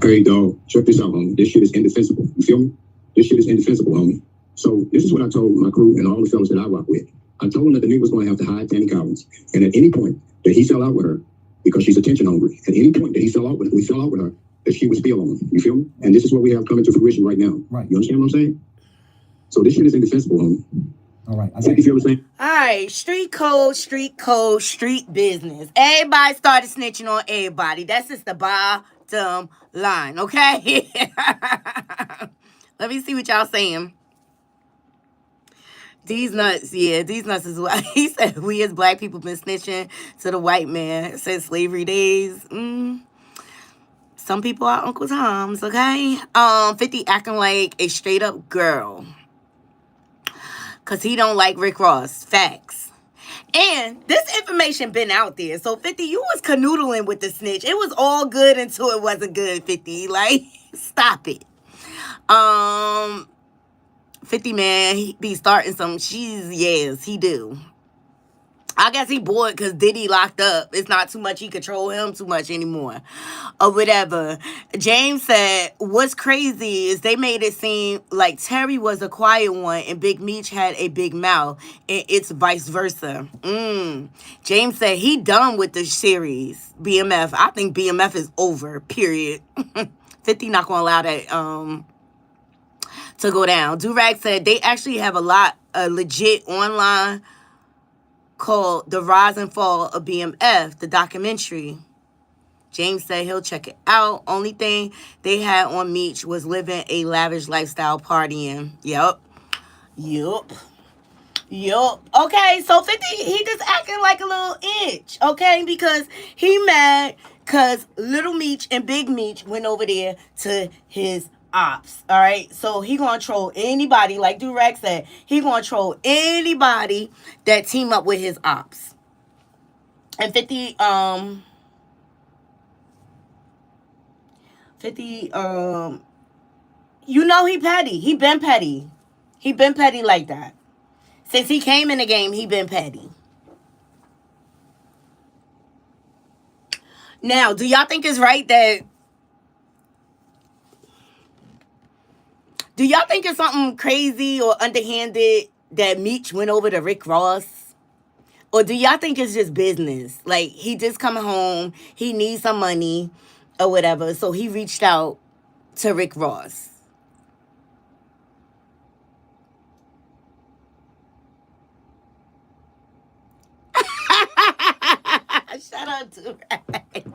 Hey, dog, check this out, homie. This shit is indefensible. You feel me? This shit is indefensible, homie. So this is what I told my crew and all the fellas that I rock with. I told him that the nigga was going to have to hide Tammy Collins. And at any point that he fell out with her, because she's attention hungry, at any point that we fell out with her, that she would spill on him. You feel me? And this is what we have coming to fruition right now. Right. You understand what I'm saying? So this shit is indefensible, homie. All right. You feel the same? All right. Street code, street business. Everybody started snitching on everybody. That's just the bottom line, okay? Let me see what y'all saying. These nuts is what he said. We as black people been snitching to the white man since slavery days. Some people are Uncle Toms, okay? 50 acting like a straight up girl. Cause he don't like Rick Ross. Facts. And this information been out there. So 50, you was canoodling with the snitch. It was all good until it wasn't good, 50. Like, stop it. 50, man, he be starting some cheese. Yes, he do. I guess he bored because Diddy locked up. It's not too much. He control him too much anymore. Or whatever. James said, what's crazy is they made it seem like Terry was a quiet one and Big Meech had a big mouth. And it's vice versa. James said he done with the series. BMF. I think BMF is over. Period. 50 not going to allow that to go down. Durag said they actually have a legit online called The Rise and Fall of BMF, the documentary. James said he'll check it out. Only thing they had on Meech was living a lavish lifestyle, partying. Yup. Okay, so 50, he just acting like a little inch, okay? Because he mad because Little Meech and Big Meech went over there to his ops, all right? So he gonna troll anybody, like Durag said, he gonna troll anybody that team up with his ops. And 50, you know he petty. He been petty. He been petty like that. Since he came in the game, he been petty. Now, do y'all think it's right that... Do y'all think it's something crazy or underhanded that Meech went over to Rick Ross? Or do y'all think it's just business? Like, he just coming home, he needs some money or whatever, so he reached out to Rick Ross. Shout out to Rex.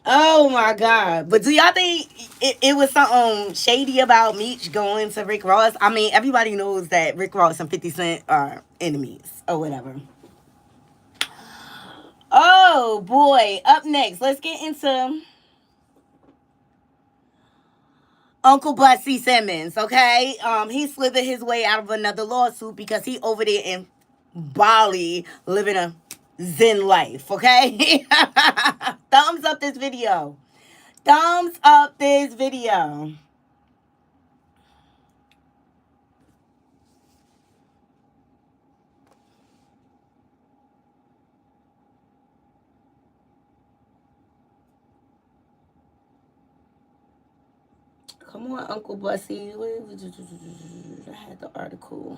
Oh my God. But do y'all think it was something shady about Meech going to Rick Ross? I mean, everybody knows that Rick Ross and 50 Cent are enemies or whatever. Oh boy. Up next, let's get into Uncle Bussy Simmons, okay? He slithered his way out of another lawsuit because he over there in Bali living a Zen life, okay? Thumbs up this video. Thumbs up this video. Come on, Uncle Bussy. I had the article.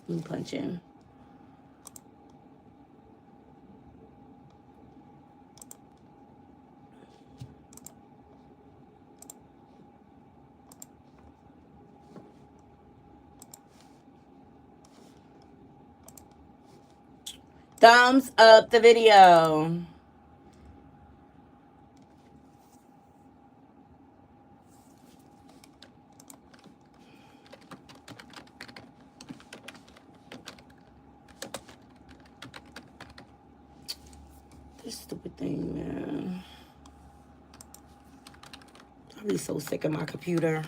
Let me punch in. Thumbs up the video. This stupid thing, man. I'll be so sick of my computer.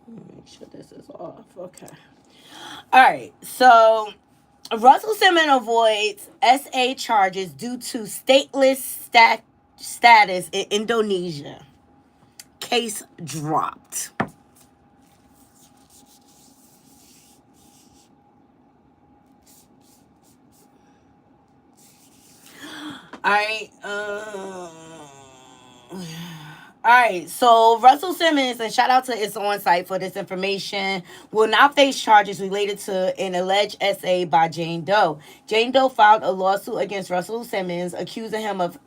Make sure this is off. Okay. All right. So Russell Simmons avoids SA charges due to stateless status in Indonesia. Case dropped. All right, so Russell Simmons, and shout out to It's On Site for this information, will not face charges related to an alleged SA by Jane Doe. Jane Doe filed a lawsuit against Russell Simmons, accusing him of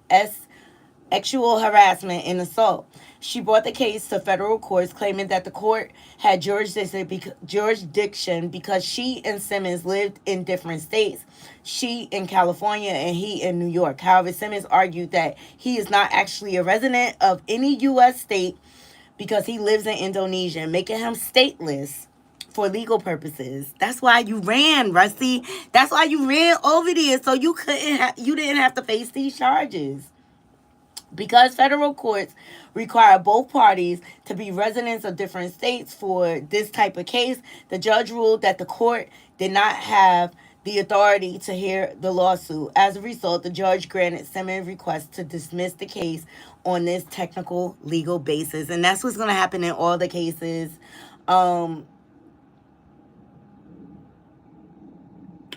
sexual harassment and assault. She brought the case to federal courts, claiming that the court had jurisdiction because she and Simmons lived in different states. She in California and he in New York. However, Simmons argued that he is not actually a resident of any U.S. state because he lives in Indonesia, making him stateless for legal purposes. That's why you ran, Rusty. That's why you ran over there, so you didn't have to face these charges. Because federal courts require both parties to be residents of different states for this type of case, the judge ruled that the court did not have the authority to hear the lawsuit. As a result, the judge granted Simmons' request to dismiss the case on this technical legal basis. And that's what's going to happen in all the cases.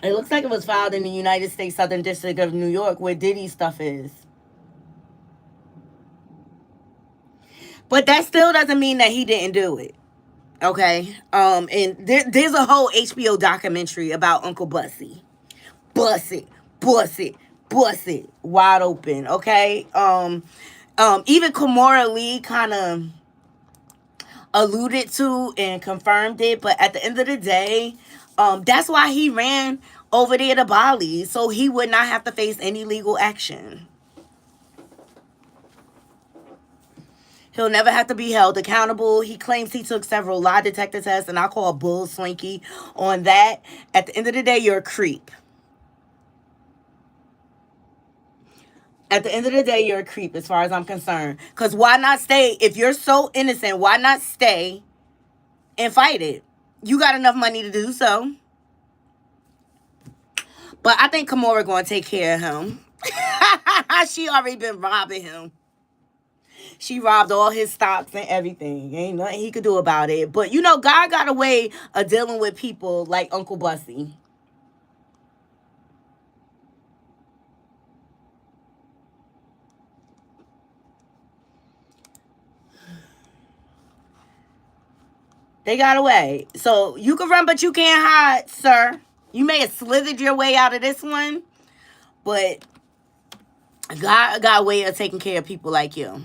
It looks like it was filed in the United States Southern District of New York, where Diddy's stuff is. But that still doesn't mean that he didn't do it. Okay? And there's a whole HBO documentary about Uncle Bussy. Bust it, bust it, bust it. Wide open, okay? Even Kimora Lee kind of alluded to and confirmed it, but at the end of the day, that's why he ran over there to Bali, so he would not have to face any legal action. He'll never have to be held accountable. He claims he took several lie detector tests, and I call bull swanky on that. At the end of the day, you're a creep. At the end of the day, you're a creep as far as I'm concerned. Because why not stay? If you're so innocent, why not stay and fight it? You got enough money to do so. But I think Kimora going to take care of him. She already been robbing him. She robbed all his stocks and everything. Ain't nothing he could do about it. But, you know, God got a way of dealing with people like Uncle Bussy. They got away. So you can run, but you can't hide, sir. You may have slithered your way out of this one, but God got a way of taking care of people like you.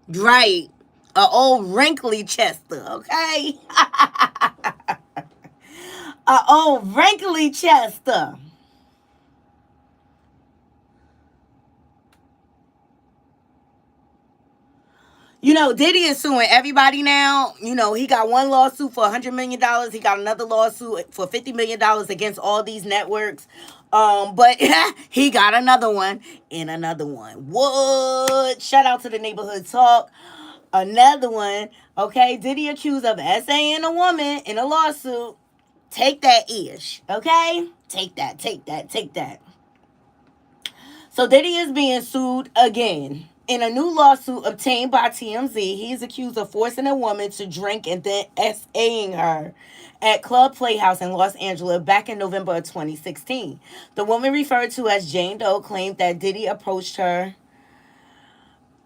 Right. A old wrinkly Chester, okay? A old wrinkly Chester. You know, Diddy is suing everybody now. You know, he got one lawsuit for $100 million. He got another lawsuit for $50 million against all these networks. But he got another one and another one. What? Shout out to the Neighborhood Talk. Another one. Okay, Diddy accused of essaying a woman in a lawsuit. Take that ish. Okay? Take that, take that, take that. So Diddy is being sued again. In a new lawsuit obtained by TMZ, he is accused of forcing a woman to drink and then essaying her at Club Playhouse in Los Angeles back in November of 2016. The woman, referred to as Jane Doe, claimed that Diddy approached her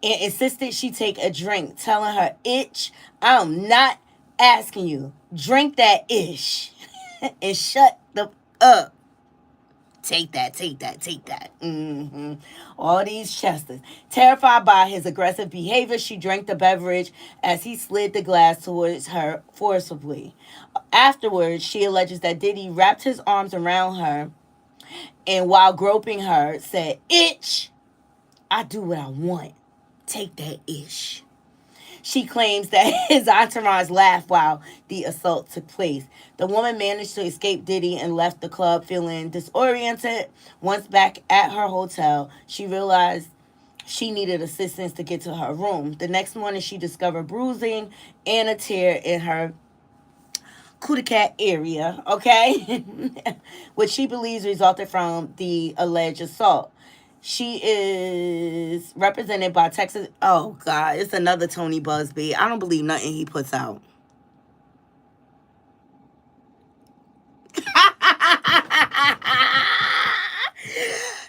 and insisted she take a drink, telling her, "Itch, I'm not asking you. Drink that ish and shut the up." Take that, take that, take that. All these Chesters. Terrified by his aggressive behavior, she drank the beverage as he slid the glass towards her forcibly. Afterwards, she alleges that Diddy wrapped his arms around her and while groping her, said, "Itch, I do what I want. Take that ish." She claims that his entourage laughed while the assault took place. The woman managed to escape Diddy and left the club feeling disoriented. Once back at her hotel, she realized she needed assistance to get to her room. The next morning, she discovered bruising and a tear in her cootie cat area, okay? Which she believes resulted from the alleged assault. She is represented by Texas. Oh, God, it's another Tony Busby. I don't believe nothing he puts out.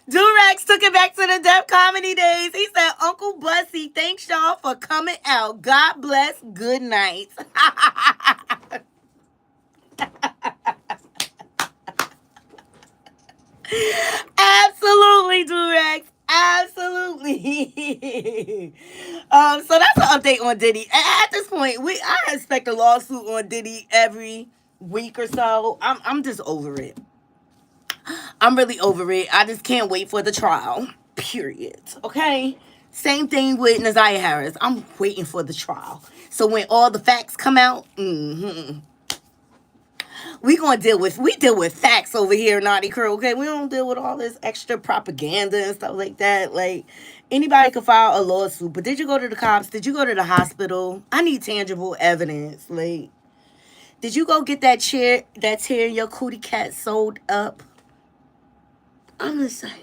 Durex took it back to the Def Comedy days. He said, "Uncle Bussy, thanks y'all for coming out. God bless. Good night." Absolutely, Durex. Absolutely. So that's an update on Diddy. At this point, I expect a lawsuit on Diddy every week or so. I'm just over it. I'm really over it. I just can't wait for the trial. Period. Okay? Same thing with Naziah Harris. I'm waiting for the trial. So when all the facts come out, We deal with facts over here, Naughty Crew, okay? We don't deal with all this extra propaganda and stuff like that. Like, anybody could file a lawsuit, but did you go to the cops? Did you go to the hospital? I need tangible evidence. Like, did you go get that tear in your cootie cat sewed up? I'm just saying.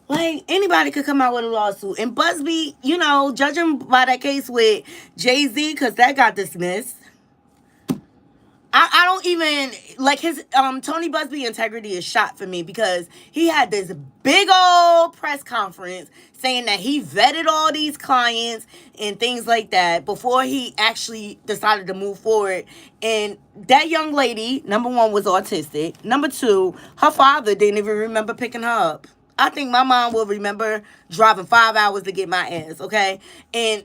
Like, anybody could come out with a lawsuit. And Busby, you know, judging by that case with Jay-Z, because that got dismissed. I don't even, like, his, Tony Busby integrity is shot for me because he had this big old press conference saying that he vetted all these clients and things like that before he actually decided to move forward. And that young lady, number one, was autistic. Number two, her father didn't even remember picking her up. I think my mom will remember driving 5 hours to get my ass, okay? And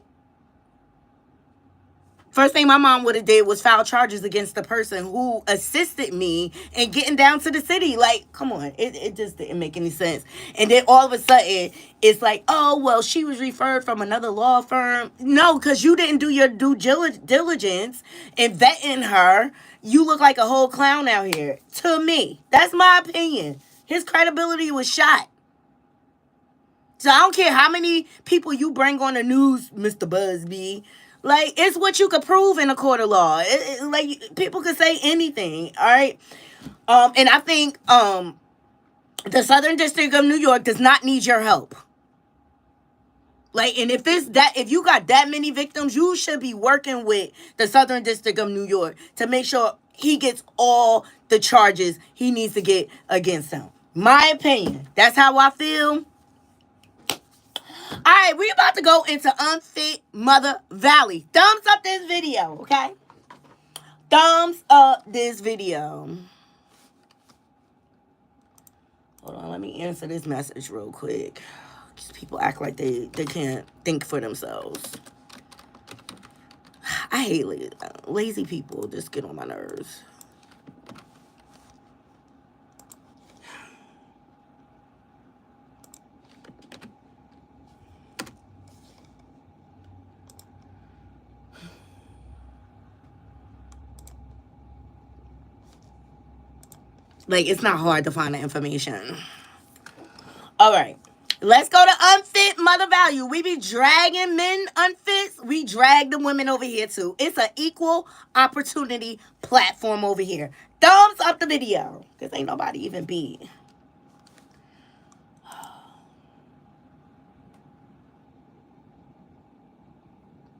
first thing my mom would have did was file charges against the person who assisted me in getting down to the city. Like, come on. It just didn't make any sense. And then all of a sudden, it's like, oh, well, she was referred from another law firm. No, because you didn't do your due diligence in vetting her. You look like a whole clown out here. To me. That's my opinion. His credibility was shot. So I don't care how many people you bring on the news, Mr. Busby. Like, it's what you could prove in a court of law. Like, people could say anything, all right? And I think the Southern District of New York does not need your help. Like, and if you got that many victims, you should be working with the Southern District of New York to make sure he gets all the charges he needs to get against him. My opinion. That's how I feel. All right, we're about to go into Unfit Mother Valley. Thumbs up this video, okay? Thumbs up this video. Hold on, let me answer this message real quick. These people act like they can't think for themselves. I hate lazy people. Just get on my nerves. Like, it's not hard to find the information. All right. Let's go to Unfit Mother Value. We be dragging men unfits. We drag the women over here, too. It's an equal opportunity platform over here. Thumbs up the video. Because ain't nobody even beat.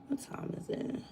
What time is it?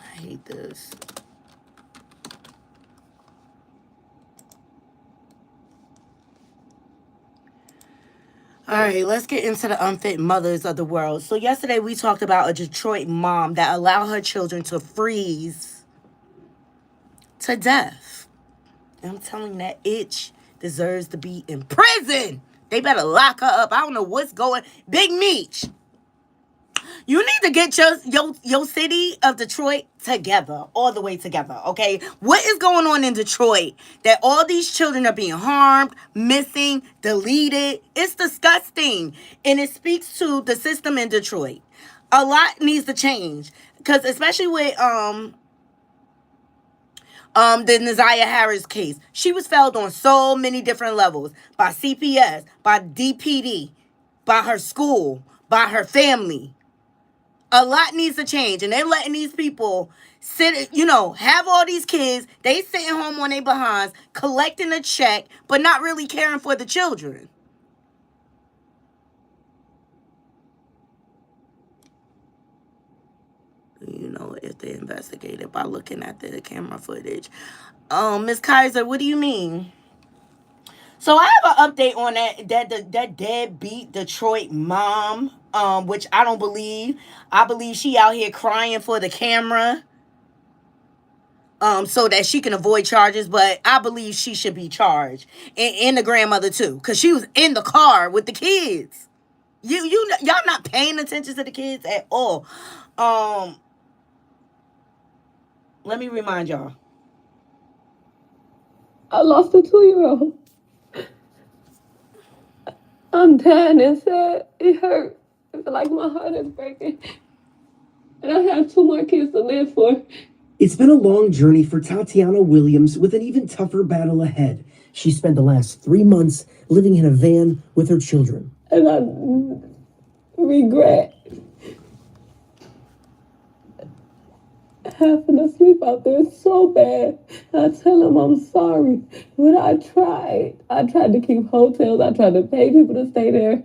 I hate this. All right, let's get into the unfit mothers of the world. So yesterday we talked about a Detroit mom that allowed her children to freeze to death. And I'm telling you, that itch deserves to be in prison. They better lock her up. I don't know what's going. Big Meech. You need to get your city of Detroit together, all the way together, okay? What is going on in Detroit that all these children are being harmed, missing, deleted? It's disgusting. And it speaks to the system in Detroit. A lot needs to change. Because especially with the Naziah Harris case, she was failed on so many different levels by CPS, by DPD, by her school, by her family. A lot needs to change, and they're letting these people sit, have all these kids. They sitting home on their behinds, collecting a check, but not really caring for the children. If they investigated by looking at the camera footage. Ms. Kaiser, what do you mean? So I have an update on that deadbeat Detroit mom, which I don't believe. I believe she out here crying for the camera, so that she can avoid charges. But I believe she should be charged, and the grandmother too, because she was in the car with the kids. Y'all not paying attention to the kids at all. Let me remind y'all. I lost a 2-year-old. I'm dying inside. It hurt. I feel like my heart is breaking. And I have 2 more kids to live for. It's been a long journey for Tatiana Williams with an even tougher battle ahead. She spent the last 3 months living in a van with her children. And I regret having to sleep out there so bad. I tell them I'm sorry, but I tried. I tried to keep hotels. I tried to pay people to stay there.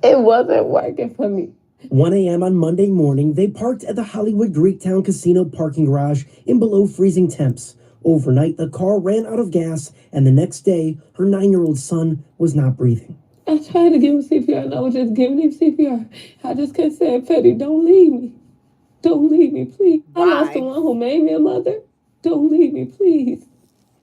It wasn't working for me. 1 a.m. on Monday morning, they parked at the Hollywood Greektown Casino parking garage in below freezing temps. Overnight, the car ran out of gas, and the next day, her 9-year-old son was not breathing. I tried to give him CPR, and I was just giving him CPR. I just kept saying, Petty, don't leave me. Don't leave me, please. Why? I lost the one who made me a mother. Don't leave me, please.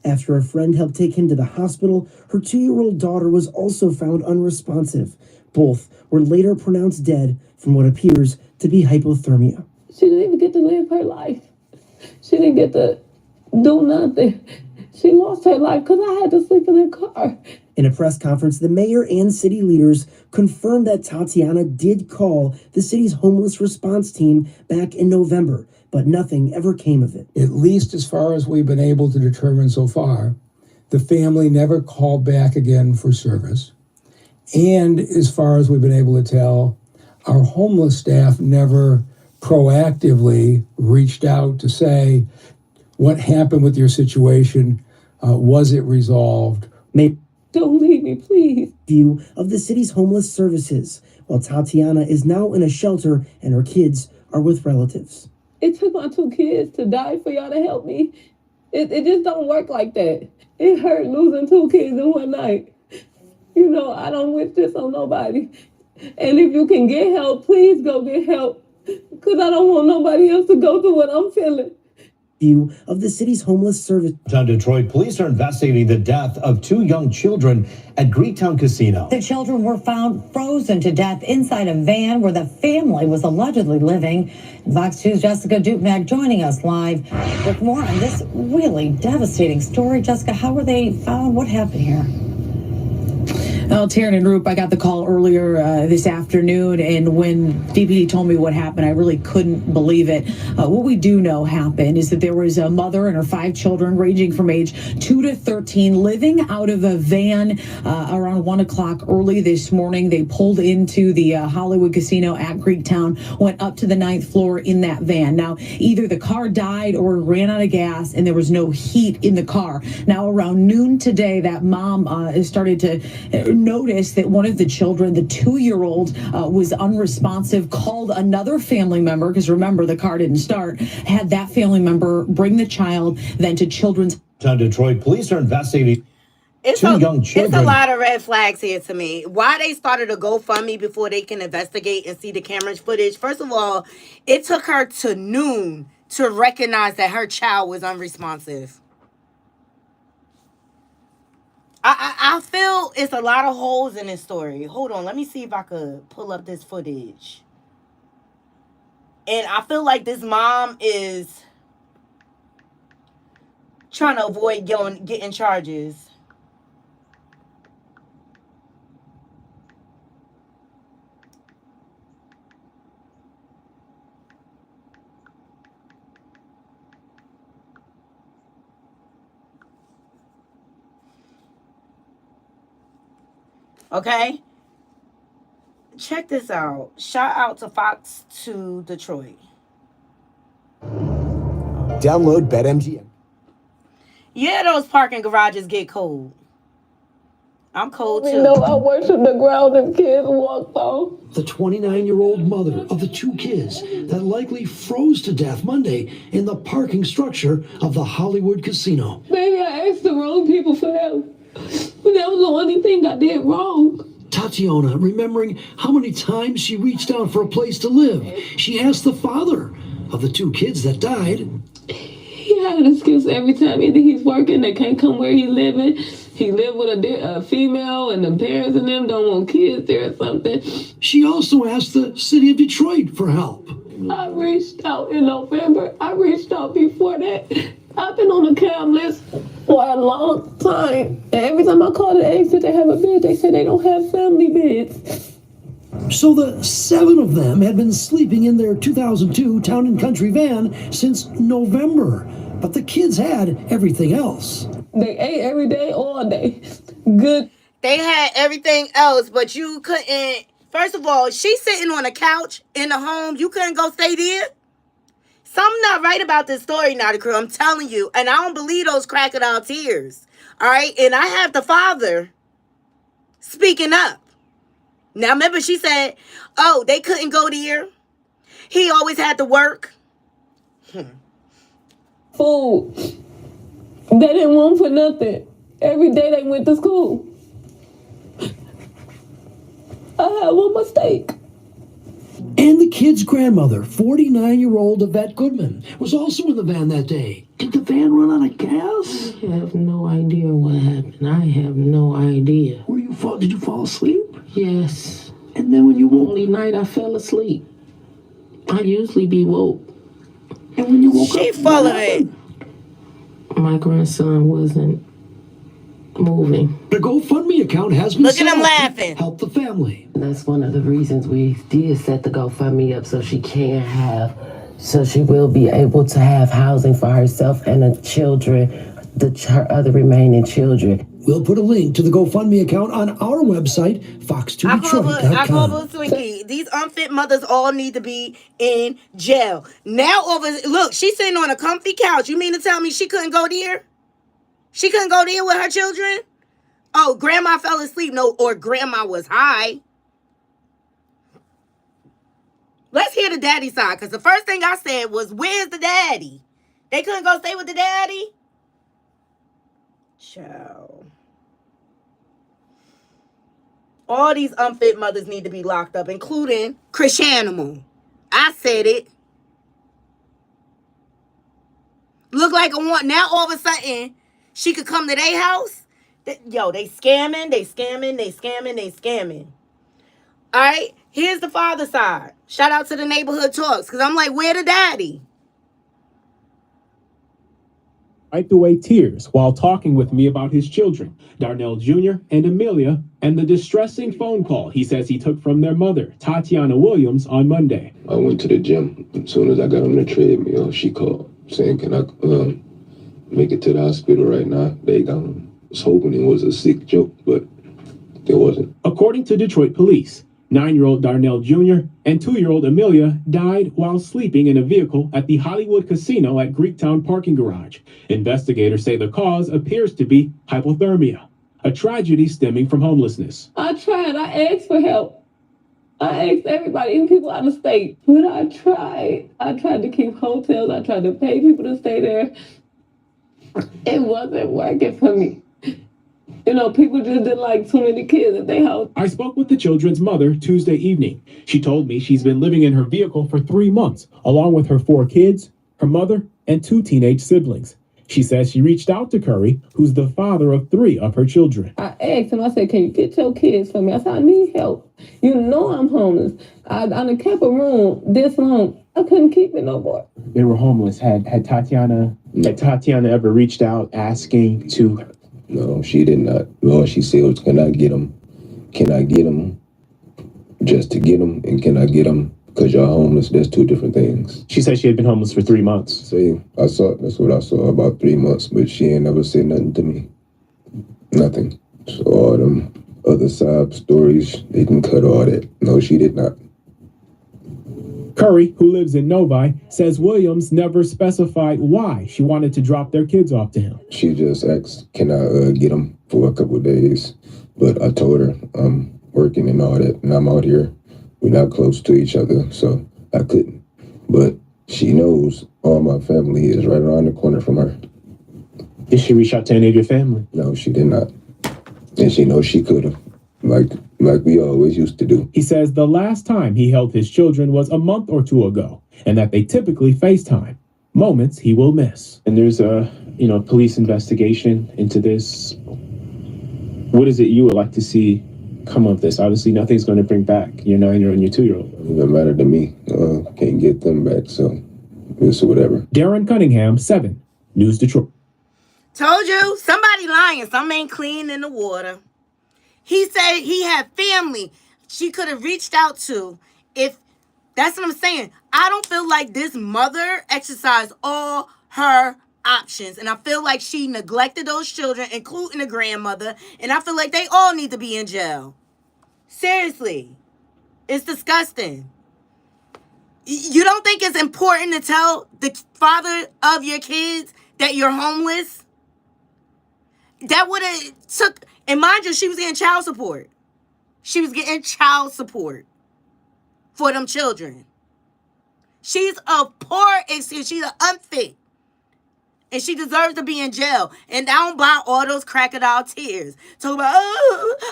After a friend helped take him to the hospital, her 2-year-old daughter was also found unresponsive. Both were later pronounced dead from what appears to be hypothermia. She didn't even get to live her life. She didn't get to do nothing. She lost her life because I had to sleep in the car. In a press conference, the mayor and city leaders confirmed that Tatiana did call the city's homeless response team back in November, but nothing ever came of it. At least as far as we've been able to determine so far, the family never called back again for service. And as far as we've been able to tell, our homeless staff never proactively reached out to say, what happened with your situation? Was it resolved? Don't leave me, please. View of the city's homeless services, while Tatiana is now in a shelter and her kids are with relatives. It took my 2 kids to die for y'all to help me. It just don't work like that. It hurt losing 2 kids in one night. I don't wish this on nobody. And if you can get help, please go get help. Because I don't want nobody else to go through what I'm feeling. View of the city's homeless service. Detroit police are investigating the death of 2 young children at Greektown Casino. The children were found frozen to death inside a van where the family was allegedly living. Fox 2's Jessica Dupnag joining us live with more on this really devastating story. Jessica, how were they found? What happened here? Well, Taryn and Roop, I got the call earlier this afternoon, and when DPD told me what happened, I really couldn't believe it. What we do know happened is that there was a mother and her 5 children ranging from age 2 to 13 living out of a van around 1 o'clock early this morning. They pulled into the Hollywood Casino at Greektown, went up to the 9th floor in that van. Now, either the car died or ran out of gas, and there was no heat in the car. Now, around noon today, that mom started to notice that one of the children, the 2-year-old, was unresponsive, called another family member, because remember, the car didn't start, had that family member bring the child then to Children's. Detroit police are investigating two young children. It's a lot of red flags here to me. Why they started a GoFundMe before they can investigate and see the camera footage? First of all, it took her to noon to recognize that her child was unresponsive. I feel it's a lot of holes in this story. Hold on, let me see if I could pull up this footage. And I feel like this mom is trying to avoid getting charges. Okay? Check this out. Shout out to Fox 2 Detroit. Download BetMGM. Yeah, those parking garages get cold. I'm cold too. You know, I worship the ground them kids walk on. The 29-year-old mother of the two kids that likely froze to death Monday in the parking structure of the Hollywood casino. Maybe I asked the wrong people for help. But that was the only thing I did wrong. Tatiana, remembering how many times she reached out for a place to live, she asked the father of the two kids that died. He had an excuse every time. Either he's working, they can't come where he's living. He lived with a female, and the parents and them don't want kids there or something. She also asked the city of Detroit for help. I reached out in November. I reached out before that. I've been on the CAM list for a long time. And every time I call to ask if they have a bed, they say they don't have family beds. So the 7 of them had been sleeping in their 2002 Town and Country van since November. But the kids had everything else. They ate every day, all day. Good. They had everything else, but you couldn't. First of all, she's sitting on a couch in the home. You couldn't go stay there. Something not right about this story, Knotty Crew. I'm telling you. And I don't believe those crocodile tears. All right? And I have the father speaking up. Now, remember, she said, oh, they couldn't go there. He always had to work. Food. They didn't want for nothing. Every day they went to school. I had one mistake. And the kid's grandmother, 49-year-old Yvette Goodman, was also in the van that day. Did the van run out of gas? I have no idea what happened. I have no idea. Did you fall asleep? Yes. And then when you woke... Only night I fell asleep. I usually be woke. And when you woke up... She full of it. My grandson wasn't moving. The GoFundMe account has been Look at him laughing. Help the family. That's one of the reasons we did set the GoFundMe up, so she will be able to have housing for herself and the children, her other remaining children. We'll put a link to the GoFundMe account on our website, fox2detroit.com. I call her Swinky. These unfit mothers all need to be in jail. Now, look, she's sitting on a comfy couch. You mean to tell me she couldn't go there? She couldn't go there with her children? Oh, grandma fell asleep. No, or grandma was high. Let's hear the daddy side, because the first thing I said was, where's the daddy? They couldn't go stay with the daddy? Ciao. All these unfit mothers need to be locked up, including Chrisean. I said it. Look like a one. Now all of a sudden, she could come to their house. Yo, they scamming. All right, here's the father side. Shout out to the neighborhood talks, because I'm like, where the daddy? Wiped away tears while talking with me about his children, Darnell Jr. and Amelia, and the distressing phone call he says he took from their mother, Tatiana Williams, on Monday. I went to the gym. As soon as I got on the treadmill, she called saying, can I make it to the hospital right now? They got him. I was hoping it was a sick joke, but it wasn't. According to Detroit police, 9-year-old Darnell Jr. and 2-year-old Amelia died while sleeping in a vehicle at the Hollywood Casino at Greektown parking garage. Investigators say the cause appears to be hypothermia, a tragedy stemming from homelessness. I tried. I asked for help. I asked everybody, even people out of state. But I tried. I tried to keep hotels. I tried to pay people to stay there. It wasn't working for me. You know, people just didn't like too many kids at their house. I spoke with the children's mother Tuesday evening. She told me she's been living in her vehicle for 3 months, along with her 4 kids, her mother, and 2 teenage siblings. She says she reached out to Curry, who's the father of 3 of her children. I asked him, I said, can you get your kids for me? I said, I need help. You know I'm homeless. I done kept a room this long. I couldn't keep it no more. They were homeless. Had Tatiana ever reached out asking to... No, she did not. Lord, she said, can I get them? Can I get them just to get them? And can I get them because you're homeless? That's 2 different things. She said she had been homeless for 3 months. See, that's what I saw, about 3 months, but she ain't never said nothing to me. Nothing. So all them other side stories, they can cut all that. No, she did not. Curry, who lives in Novi, says Williams never specified why she wanted to drop their kids off to him. She just asked, can I get them for a couple of days? But I told her I'm working and all that, and I'm out here. We're not close to each other, so I couldn't. But she knows all my family is right around the corner from her. Did she reach out to any of your family? No, she did not. And she knows she could have, like we always used to do. He says the last time he held his children was a month or 2 ago, and that they typically FaceTime, moments he will miss. And there's a, police investigation into this. What is it you would like to see come of this? Obviously, nothing's going to bring back your 9-year-old and your 2-year-old. It doesn't matter to me. Can't get them back, so it's whatever. Darren Cunningham, 7 News Detroit. Told you, somebody lying. Some ain't clean in the water. He said he had family she could have reached out to. If that's what I'm saying. I don't feel like this mother exercised all her options. And I feel like she neglected those children, including the grandmother. And I feel like they all need to be in jail. Seriously. It's disgusting. You don't think it's important to tell the father of your kids that you're homeless? That would have took, and mind you, she was getting child support. She was getting child support for them children. She's a poor excuse. She's an unfit. And she deserves to be in jail. And I don't buy all those crocodile tears. Talk about,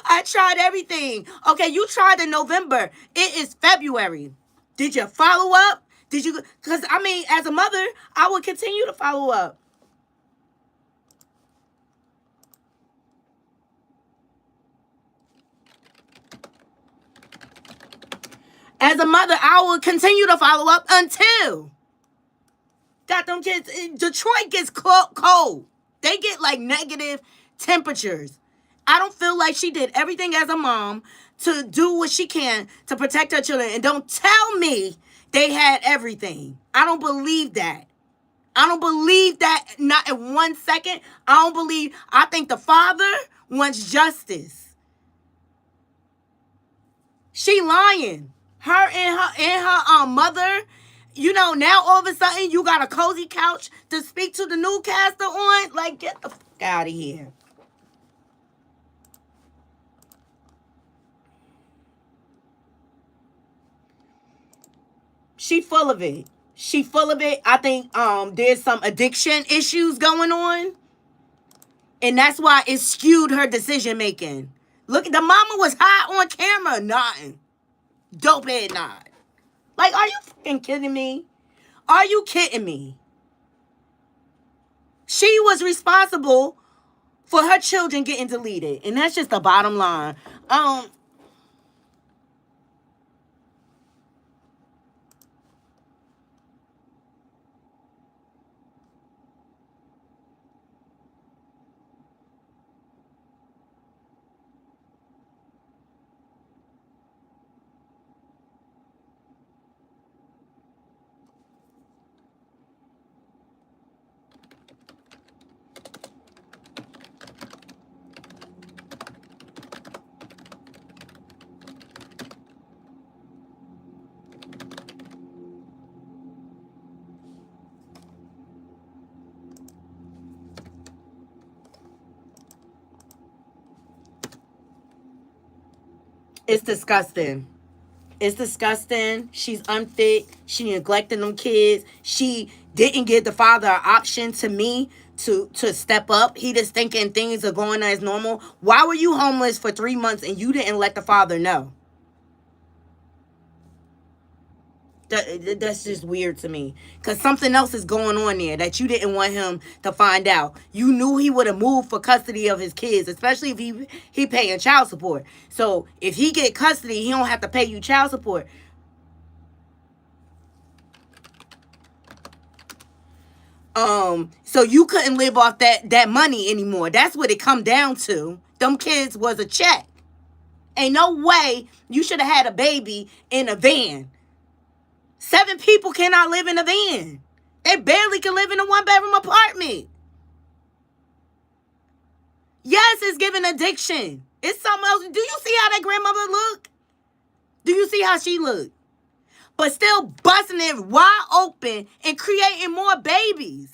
I tried everything. Okay, you tried in November. It is February. Did you follow up? Did you? Because, as a mother, I would continue to follow up. As a mother, I will continue to follow up until got them kids. Detroit gets cold. They get like negative temperatures. I don't feel like she did everything as a mom to do what she can to protect her children. And don't tell me they had everything. I don't believe that. I don't believe that, not in 1 second. I think the father wants justice. She lying. Her and her mother, now all of a sudden you got a cozy couch to speak to the newscaster on. Like, get the fuck out of here. She full of it. I think there's some addiction issues going on. And that's why it skewed her decision making. Look, the mama was high on camera, nodding. Dope head nod. Like, are you fucking kidding me? Are you kidding me? She was responsible for her children getting deleted. And that's just the bottom line. It's disgusting. It's disgusting. She's unfit. She neglecting them kids. She didn't give the father an option to me to step up. He just thinking things are going as normal. Why were you homeless for 3 months and you didn't let the father know? That's just weird to me. Because something else is going on there that you didn't want him to find out. You knew he would have moved for custody of his kids, especially if he paying child support. So if he get custody, he don't have to pay you child support. So you couldn't live off that money anymore. That's what it come down to. Them kids was a check. Ain't no way you should have had a baby in a van. 7 people cannot live in a van. They barely can live in a 1-bedroom apartment. Yes, it's giving addiction. It's something else. Do you see how that grandmother look? Do you see how she look? But still busting it wide open and creating more babies.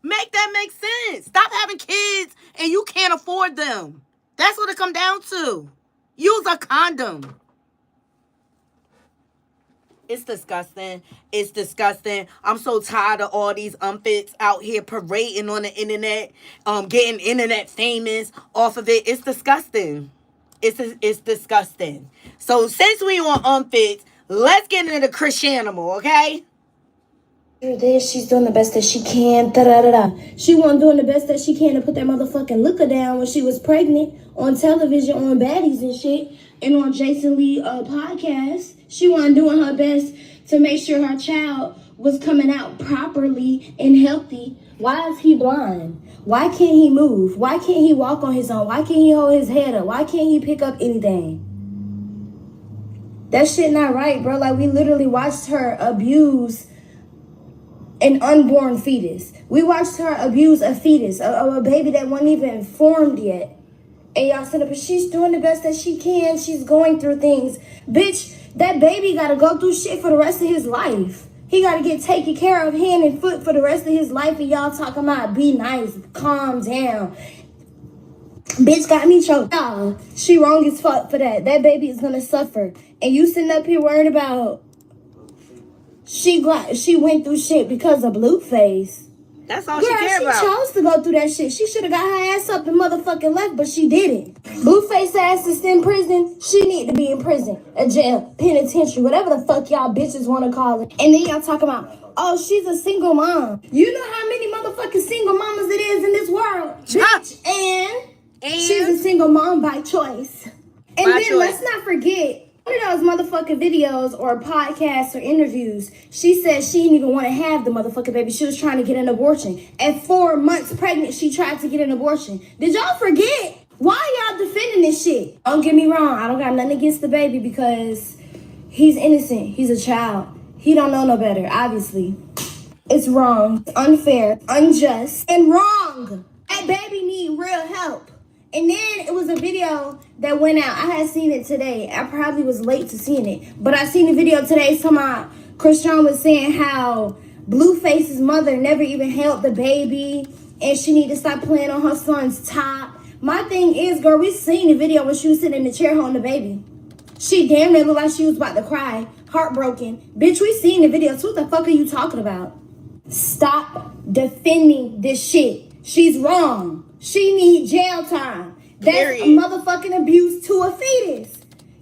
Make that make sense. Stop having kids and you can't afford them. That's what it come down to. Use a condom. It's disgusting. It's disgusting. I'm so tired of all these unfits out here parading on the internet, getting internet famous off of it. It's disgusting. It's disgusting. So since we on unfits, let's get into the Chrisean, okay? This, she's doing the best that she can. Da-da-da-da. She wasn't doing the best that she can to put that motherfucking liquor down when she was pregnant on television, on Baddies and shit, and on Jason Lee podcast. She wasn't doing her best to make sure her child was coming out properly and healthy. Why is he blind? Why can't he move? Why can't he walk on his own? Why can't he hold his head up? Why can't he pick up anything? That shit not right, bro. Like, we literally watched her abuse an unborn fetus. We watched her abuse a fetus, a baby that wasn't even formed yet. And y'all said, but she's doing the best that she can. She's going through things. Bitch, that baby got to go through shit for the rest of his life. He got to get taken care of hand and foot for the rest of his life. And y'all talking about be nice, calm down. Bitch got me choked. Nah, she wrong as fuck for that. That baby is going to suffer. And you sitting up here worried about she went through shit because of Blueface. That's all she cared about. She chose to go through that shit. She should have got her ass up and motherfucking left, but she didn't. Blueface ass is in prison. She need to be in prison, a jail, penitentiary, whatever the fuck y'all bitches want to call it. And then y'all talking about, oh, she's a single mom. You know how many motherfucking single mamas it is in this world, bitch. And she's a single mom by choice. And then let's not forget, one of those motherfucking videos or podcasts or interviews, she said she didn't even want to have the motherfucking baby. She was trying to get an abortion. At 4 months pregnant, she tried to get an abortion. Did y'all forget? Why y'all defending this shit? Don't get me wrong. I don't got nothing against the baby because he's innocent. He's a child. He don't know no better, obviously. It's wrong, unfair, unjust, and wrong. That baby need real help. And then it was a video that went out. I had seen it today. I probably was late to seeing it. But I seen the video today. Somehow Chrisean was saying how Blueface's mother never even held the baby. And she need to stop playing on her son's top. My thing is, girl, we seen the video when she was sitting in the chair holding the baby. She damn near looked like she was about to cry. Heartbroken. Bitch, we seen the video. So what the fuck are you talking about? Stop defending this shit. She's wrong. She need jail time. That's a motherfucking abuse to a fetus.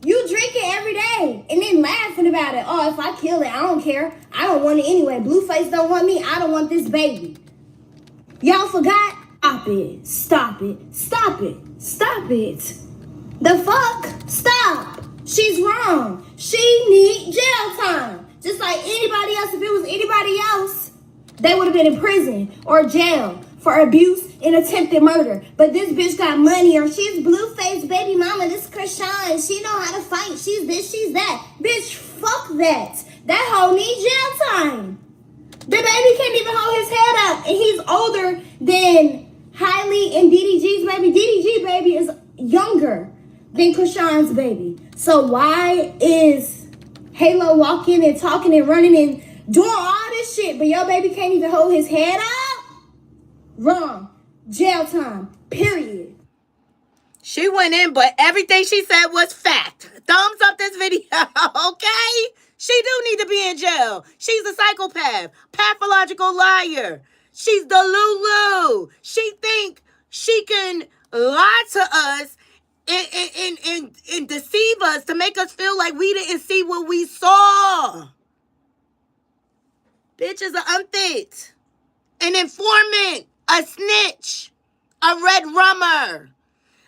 You drink it every day and then laughing about it. Oh, if I kill it, I don't care. I don't want it anyway. Blueface don't want me. I don't want this baby. Y'all forgot? Stop it. Stop it. Stop it. Stop it. The fuck? Stop. She's wrong. She need jail time. Just like anybody else. If it was anybody else, they would have been in prison or jail for abuse and attempted murder. But this bitch got money, or she's Blueface baby mama. This Chrisean, she know how to fight. She's this, she's that. Bitch, fuck that. That hoe needs jail time. The baby can't even hold his head up, and he's older than Hailey and DDG's baby. DDG baby is younger than Chrisean's baby. So why is Halo walking and talking and running and doing all this shit, but your baby can't even hold his head up? Wrong. Jail time. Period. She went in, but everything she said was fact. Thumbs up this video, okay? She do need to be in jail. She's a psychopath, pathological liar. She's the Lulu. She think she can lie to us and deceive us to make us feel like we didn't see what we saw. Bitch is an unfit, an informant, a snitch, a red rummer.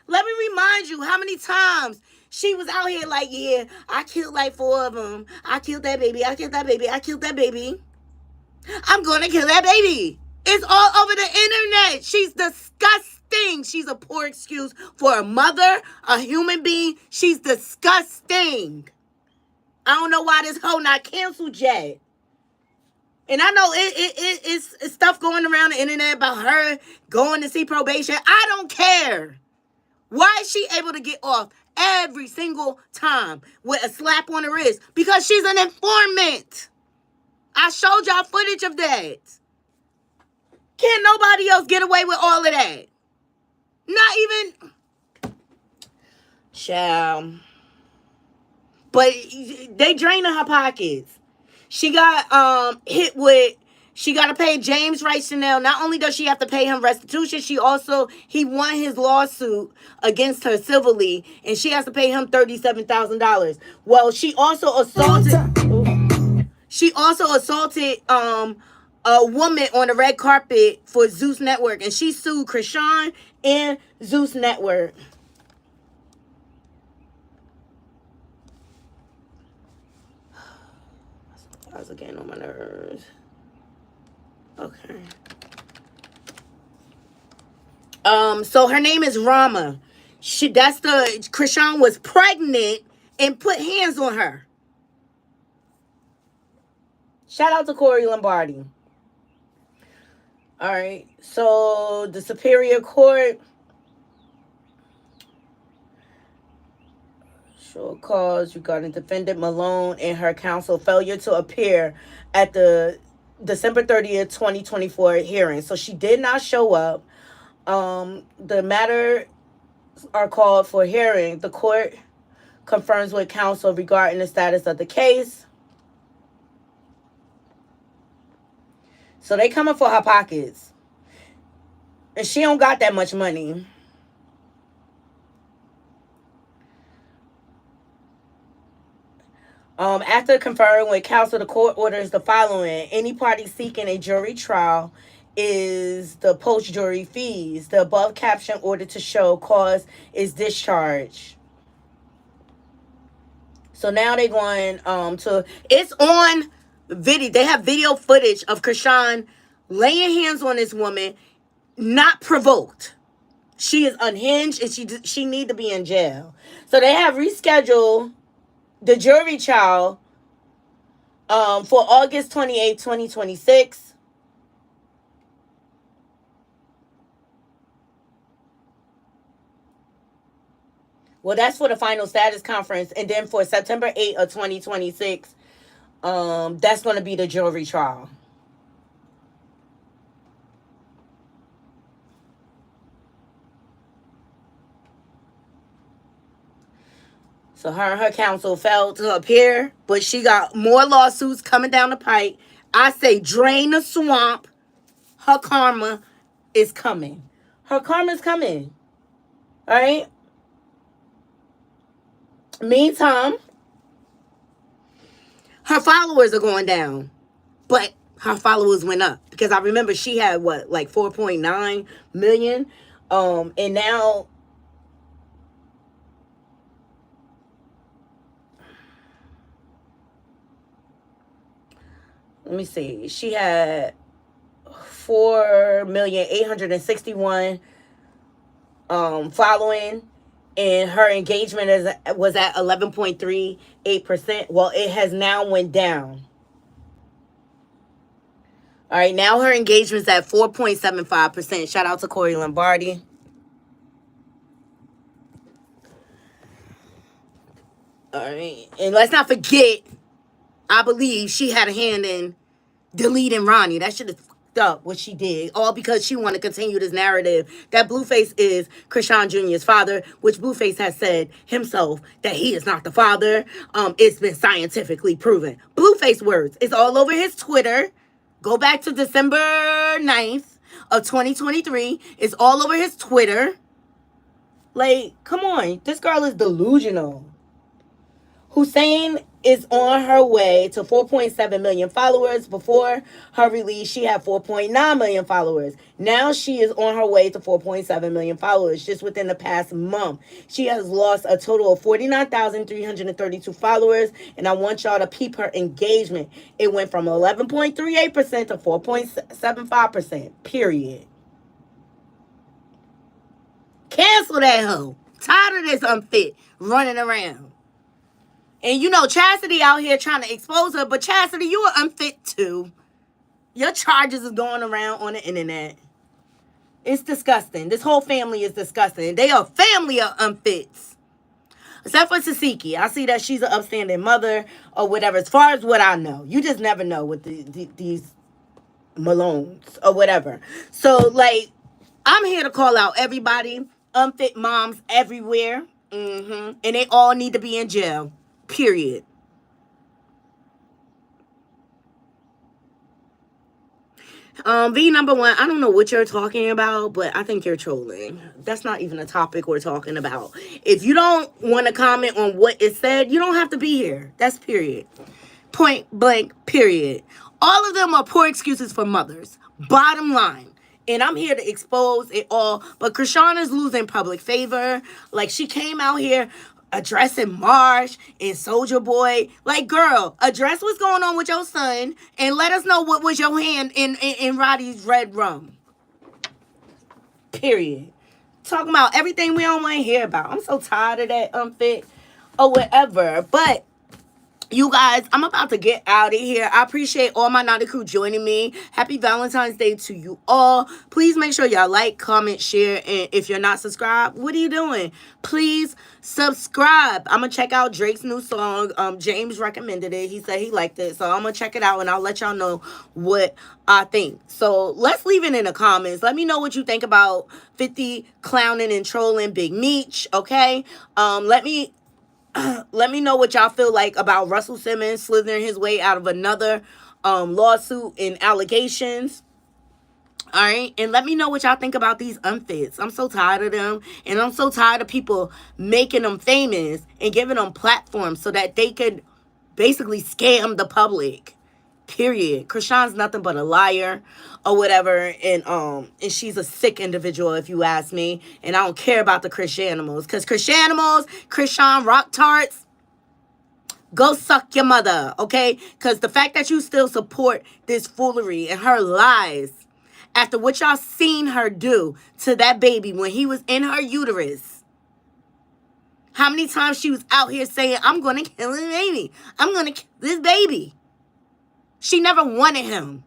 Let me remind you how many times she was out here like, yeah, I killed like 4 of them. I killed that baby. I killed that baby. I killed that baby. I'm going to kill that baby. It's all over the internet. She's disgusting. She's a poor excuse for a mother, a human being. She's disgusting. I don't know why this hoe not canceled yet. And I know it's stuff going around the internet about her going to see probation. I don't care. Why is she able to get off every single time with a slap on the wrist? Because she's an informant. I showed y'all footage of that. Can't nobody else get away with all of that. Not even... Child. But they draining her pockets. She got hit with... She got to pay James Wright Chanel. Not only does she have to pay him restitution, he won his lawsuit against her civilly, and she has to pay him $37,000. Well, she also assaulted a woman on the red carpet for Zeus Network, and she sued Chrisean and Zeus Network. I was getting on my nerves. Okay. So her name is Rama. Chrisean was pregnant and put hands on her. Shout out to Corey Lombardi. All right. So the Superior Court show cause regarding defendant Malone and her counsel failure to appear at the December 30th, 2024 hearing. So she did not show up. The matter are called for hearing. The court confirms with counsel regarding the status of the case. So they coming for her pockets. And she don't got that much money. After conferring with counsel, the court orders the following. Any party seeking a jury trial is the post-jury fees. The above caption order to show cause is discharged. So now they're going to... It's on video. They have video footage of Chrisean laying hands on this woman, not provoked. She is unhinged and she need to be in jail. So they have rescheduled the jury trial for August 28, 2026. Well, that's for the final status conference. And then for September 8th of 2026, that's going to be the jury trial. So her counsel failed to appear, but she got more lawsuits coming down the pike. I say drain the swamp. Her karma is coming. Her karma is coming. All right? Meantime, her followers are going down. But her followers went up. Because I remember she had, like 4.9 million? And now... Let me see. She had 4,861,000 following, and her engagement was at 11.38%. Well, it has now went down. All right, now her engagement's at 4.75%. Shout out to Corey Lombardi. All right, and let's not forget, I believe she had a hand in deleting Ronnie. That shit is fucked up, what she did. All because she want to continue this narrative that Blueface is Chrisean Jr.'s father, which Blueface has said himself that he is not the father. It's been scientifically proven. Blueface words. It's all over his Twitter. Go back to December 9th of 2023. It's all over his Twitter. Like, come on. This girl is delusional. Hussein is on her way to 4.7 million followers. Before her release, she had 4.9 million followers. Now she is on her way to 4.7 million followers just within the past month. She has lost a total of 49,332 followers, and I want y'all to peep her engagement. It went from 11.38% to 4.75%, period. Cancel that hoe. Tired of this unfit running around. And you know, Chastity out here trying to expose her, but Chastity, you are unfit too. Your charges is going around on the internet. It's disgusting. This whole family is disgusting. They are a family of unfits. Except for Sasiki. I see that she's an upstanding mother or whatever. As far as what I know. You just never know with these Malones or whatever. So, like, I'm here to call out everybody. Unfit moms everywhere. And they all need to be in jail. Period. V number one, I don't know what you're talking about, but I think you're trolling. That's not even a topic we're talking about. If you don't want to comment on what is said, you don't have to be here. That's period. Point blank, period. All of them are poor excuses for mothers. Bottom line. And I'm here to expose it all. But Chrisean is losing public favor. Like, she came out here addressing Marsh and Soulja Boy. Like, girl, address what's going on with your son and let us know what was your hand in Roddy's red rum. Period. Talking about everything we don't want to hear about. I'm so tired of that unfit or whatever. But you guys, I'm about to get out of here. I appreciate all my Knotty crew joining me. Happy Valentine's Day to you all. Please make sure y'all like, comment, share. And if you're not subscribed, what are you doing? Please subscribe. I'm going to check out Drake's new song. James recommended it. He said he liked it. So I'm going to check it out and I'll let y'all know what I think. So let's leave it in the comments. Let me know what you think about 50 clowning and trolling Big Meech. Okay? Let me know what y'all feel like about Russell Simmons slithering his way out of another lawsuit and allegations. All right. And let me know what y'all think about these unfits. I'm so tired of them. And I'm so tired of people making them famous and giving them platforms so that they could basically scam the public. Period. Chrisean's nothing but a liar or whatever. And she's a sick individual, if you ask me. And I don't care about the Chriseanimals. Because Chrisean Rock tarts, go suck your mother, okay? Because the fact that you still support this foolery and her lies after what y'all seen her do to that baby when he was in her uterus. How many times she was out here saying, I'm going to kill this baby. I'm going to kill this baby. She never wanted him.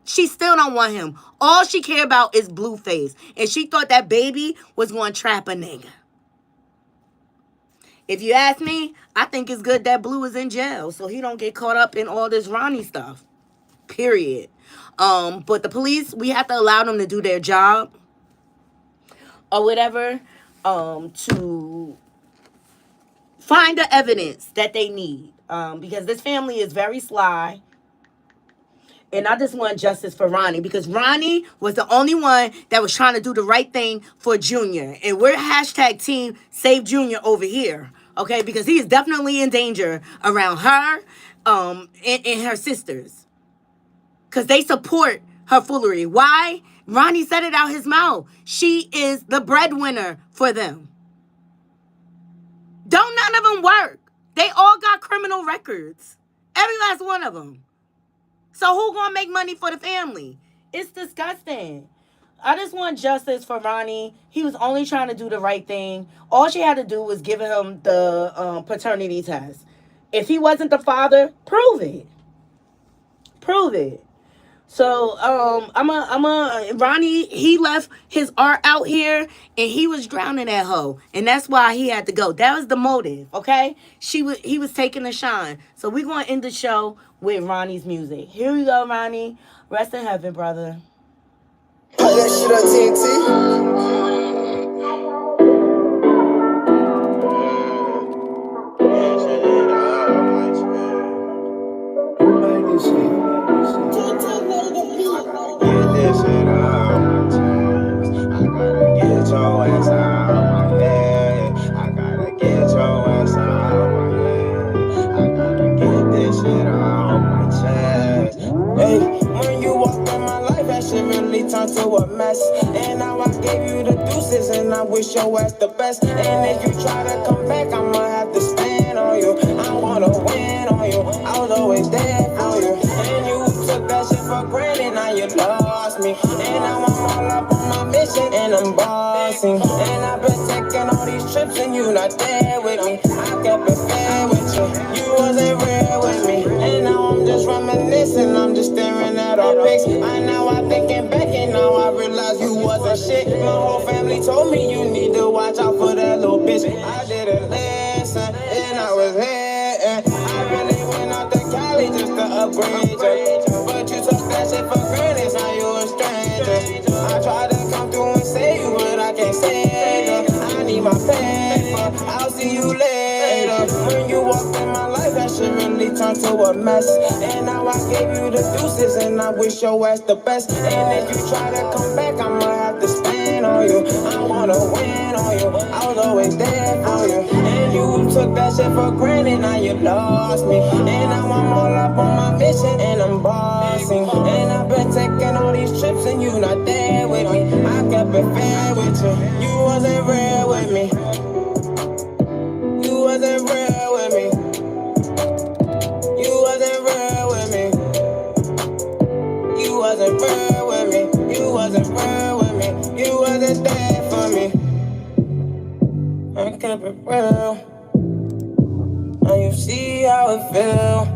She still don't want him. All she care about is Blueface. And she thought that baby was going to trap a nigga. If you ask me, I think it's good that Blue is in jail so he don't get caught up in all this Ronnie stuff. Period. But the police, we have to allow them to do their job or whatever to find the evidence that they need. Because this family is very sly. And I just want justice for Ronnie because Ronnie was the only one that was trying to do the right thing for Junior. And we're hashtag team Save Junior over here, okay? Because he is definitely in danger around her and her sisters. Because they support her foolery. Why? Ronnie said it out his mouth. She is the breadwinner for them. Don't none of them work. They all got criminal records. Every last one of them. So who gonna make money for the family? It's disgusting. I just want justice for Ronnie. He was only trying to do the right thing. All she had to do was give him the paternity test. If he wasn't the father, prove it. Prove it. So Ronnie, he left his art out here and he was drowning that hoe. And that's why he had to go. That was the motive, okay? He was taking a shine. So we're going to end the show with Ronnie's music. Here we go, Ronnie. Rest in heaven, brother. Play that shit on TNT. turned to a mess. And now I gave you the deuces, and I wish your ass the best. And if you try to come back, I'ma have to stand on you. I wanna win on you. I was always there for you. And you took that shit for granted, now you lost me. And now I'm all up on my mission, and I'm bossing. And I've been taking all these trips, and you not there with me. I kept it fair with you. You wasn't real with me. And now I'm just reminiscing, I'm just staring at our pics. I now I'm thinking back, and now I realize you wasn't shit. My whole family told me you need to watch out for that little bitch. I didn't listen, and I was here. And I really went out to Cali just to upgrade you. But you took that shit for granted, now you a stranger. I tried to come through and save you, but I can't save you. I need my paper, I'll see you later. When you walked in my life, that shit really turned to a mess. And now I gave you the deuces, and I wish your ass the best. And if you try to come back, I'ma have to stand on you. I wanna win on you, I was always there for you. And you took that shit for granted, now you lost me. And now I'm all up on my mission, and I'm bossing. And I've been taking all these trips, and you not there with me. I kept it fair with you, you wasn't real with me. You wasn't real with me. You wasn't real with me. You wasn't real with me. You wasn't real with me. You wasn't there for me. I kept it real. Now you see how it feel.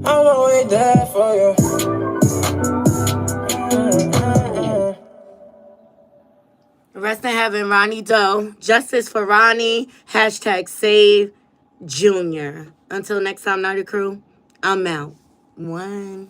I'm always there for you. Rest in heaven, Ronnie Doe. Justice for Ronnie. Hashtag save Junior. Until next time, Knotty Crew, I'm out. 1.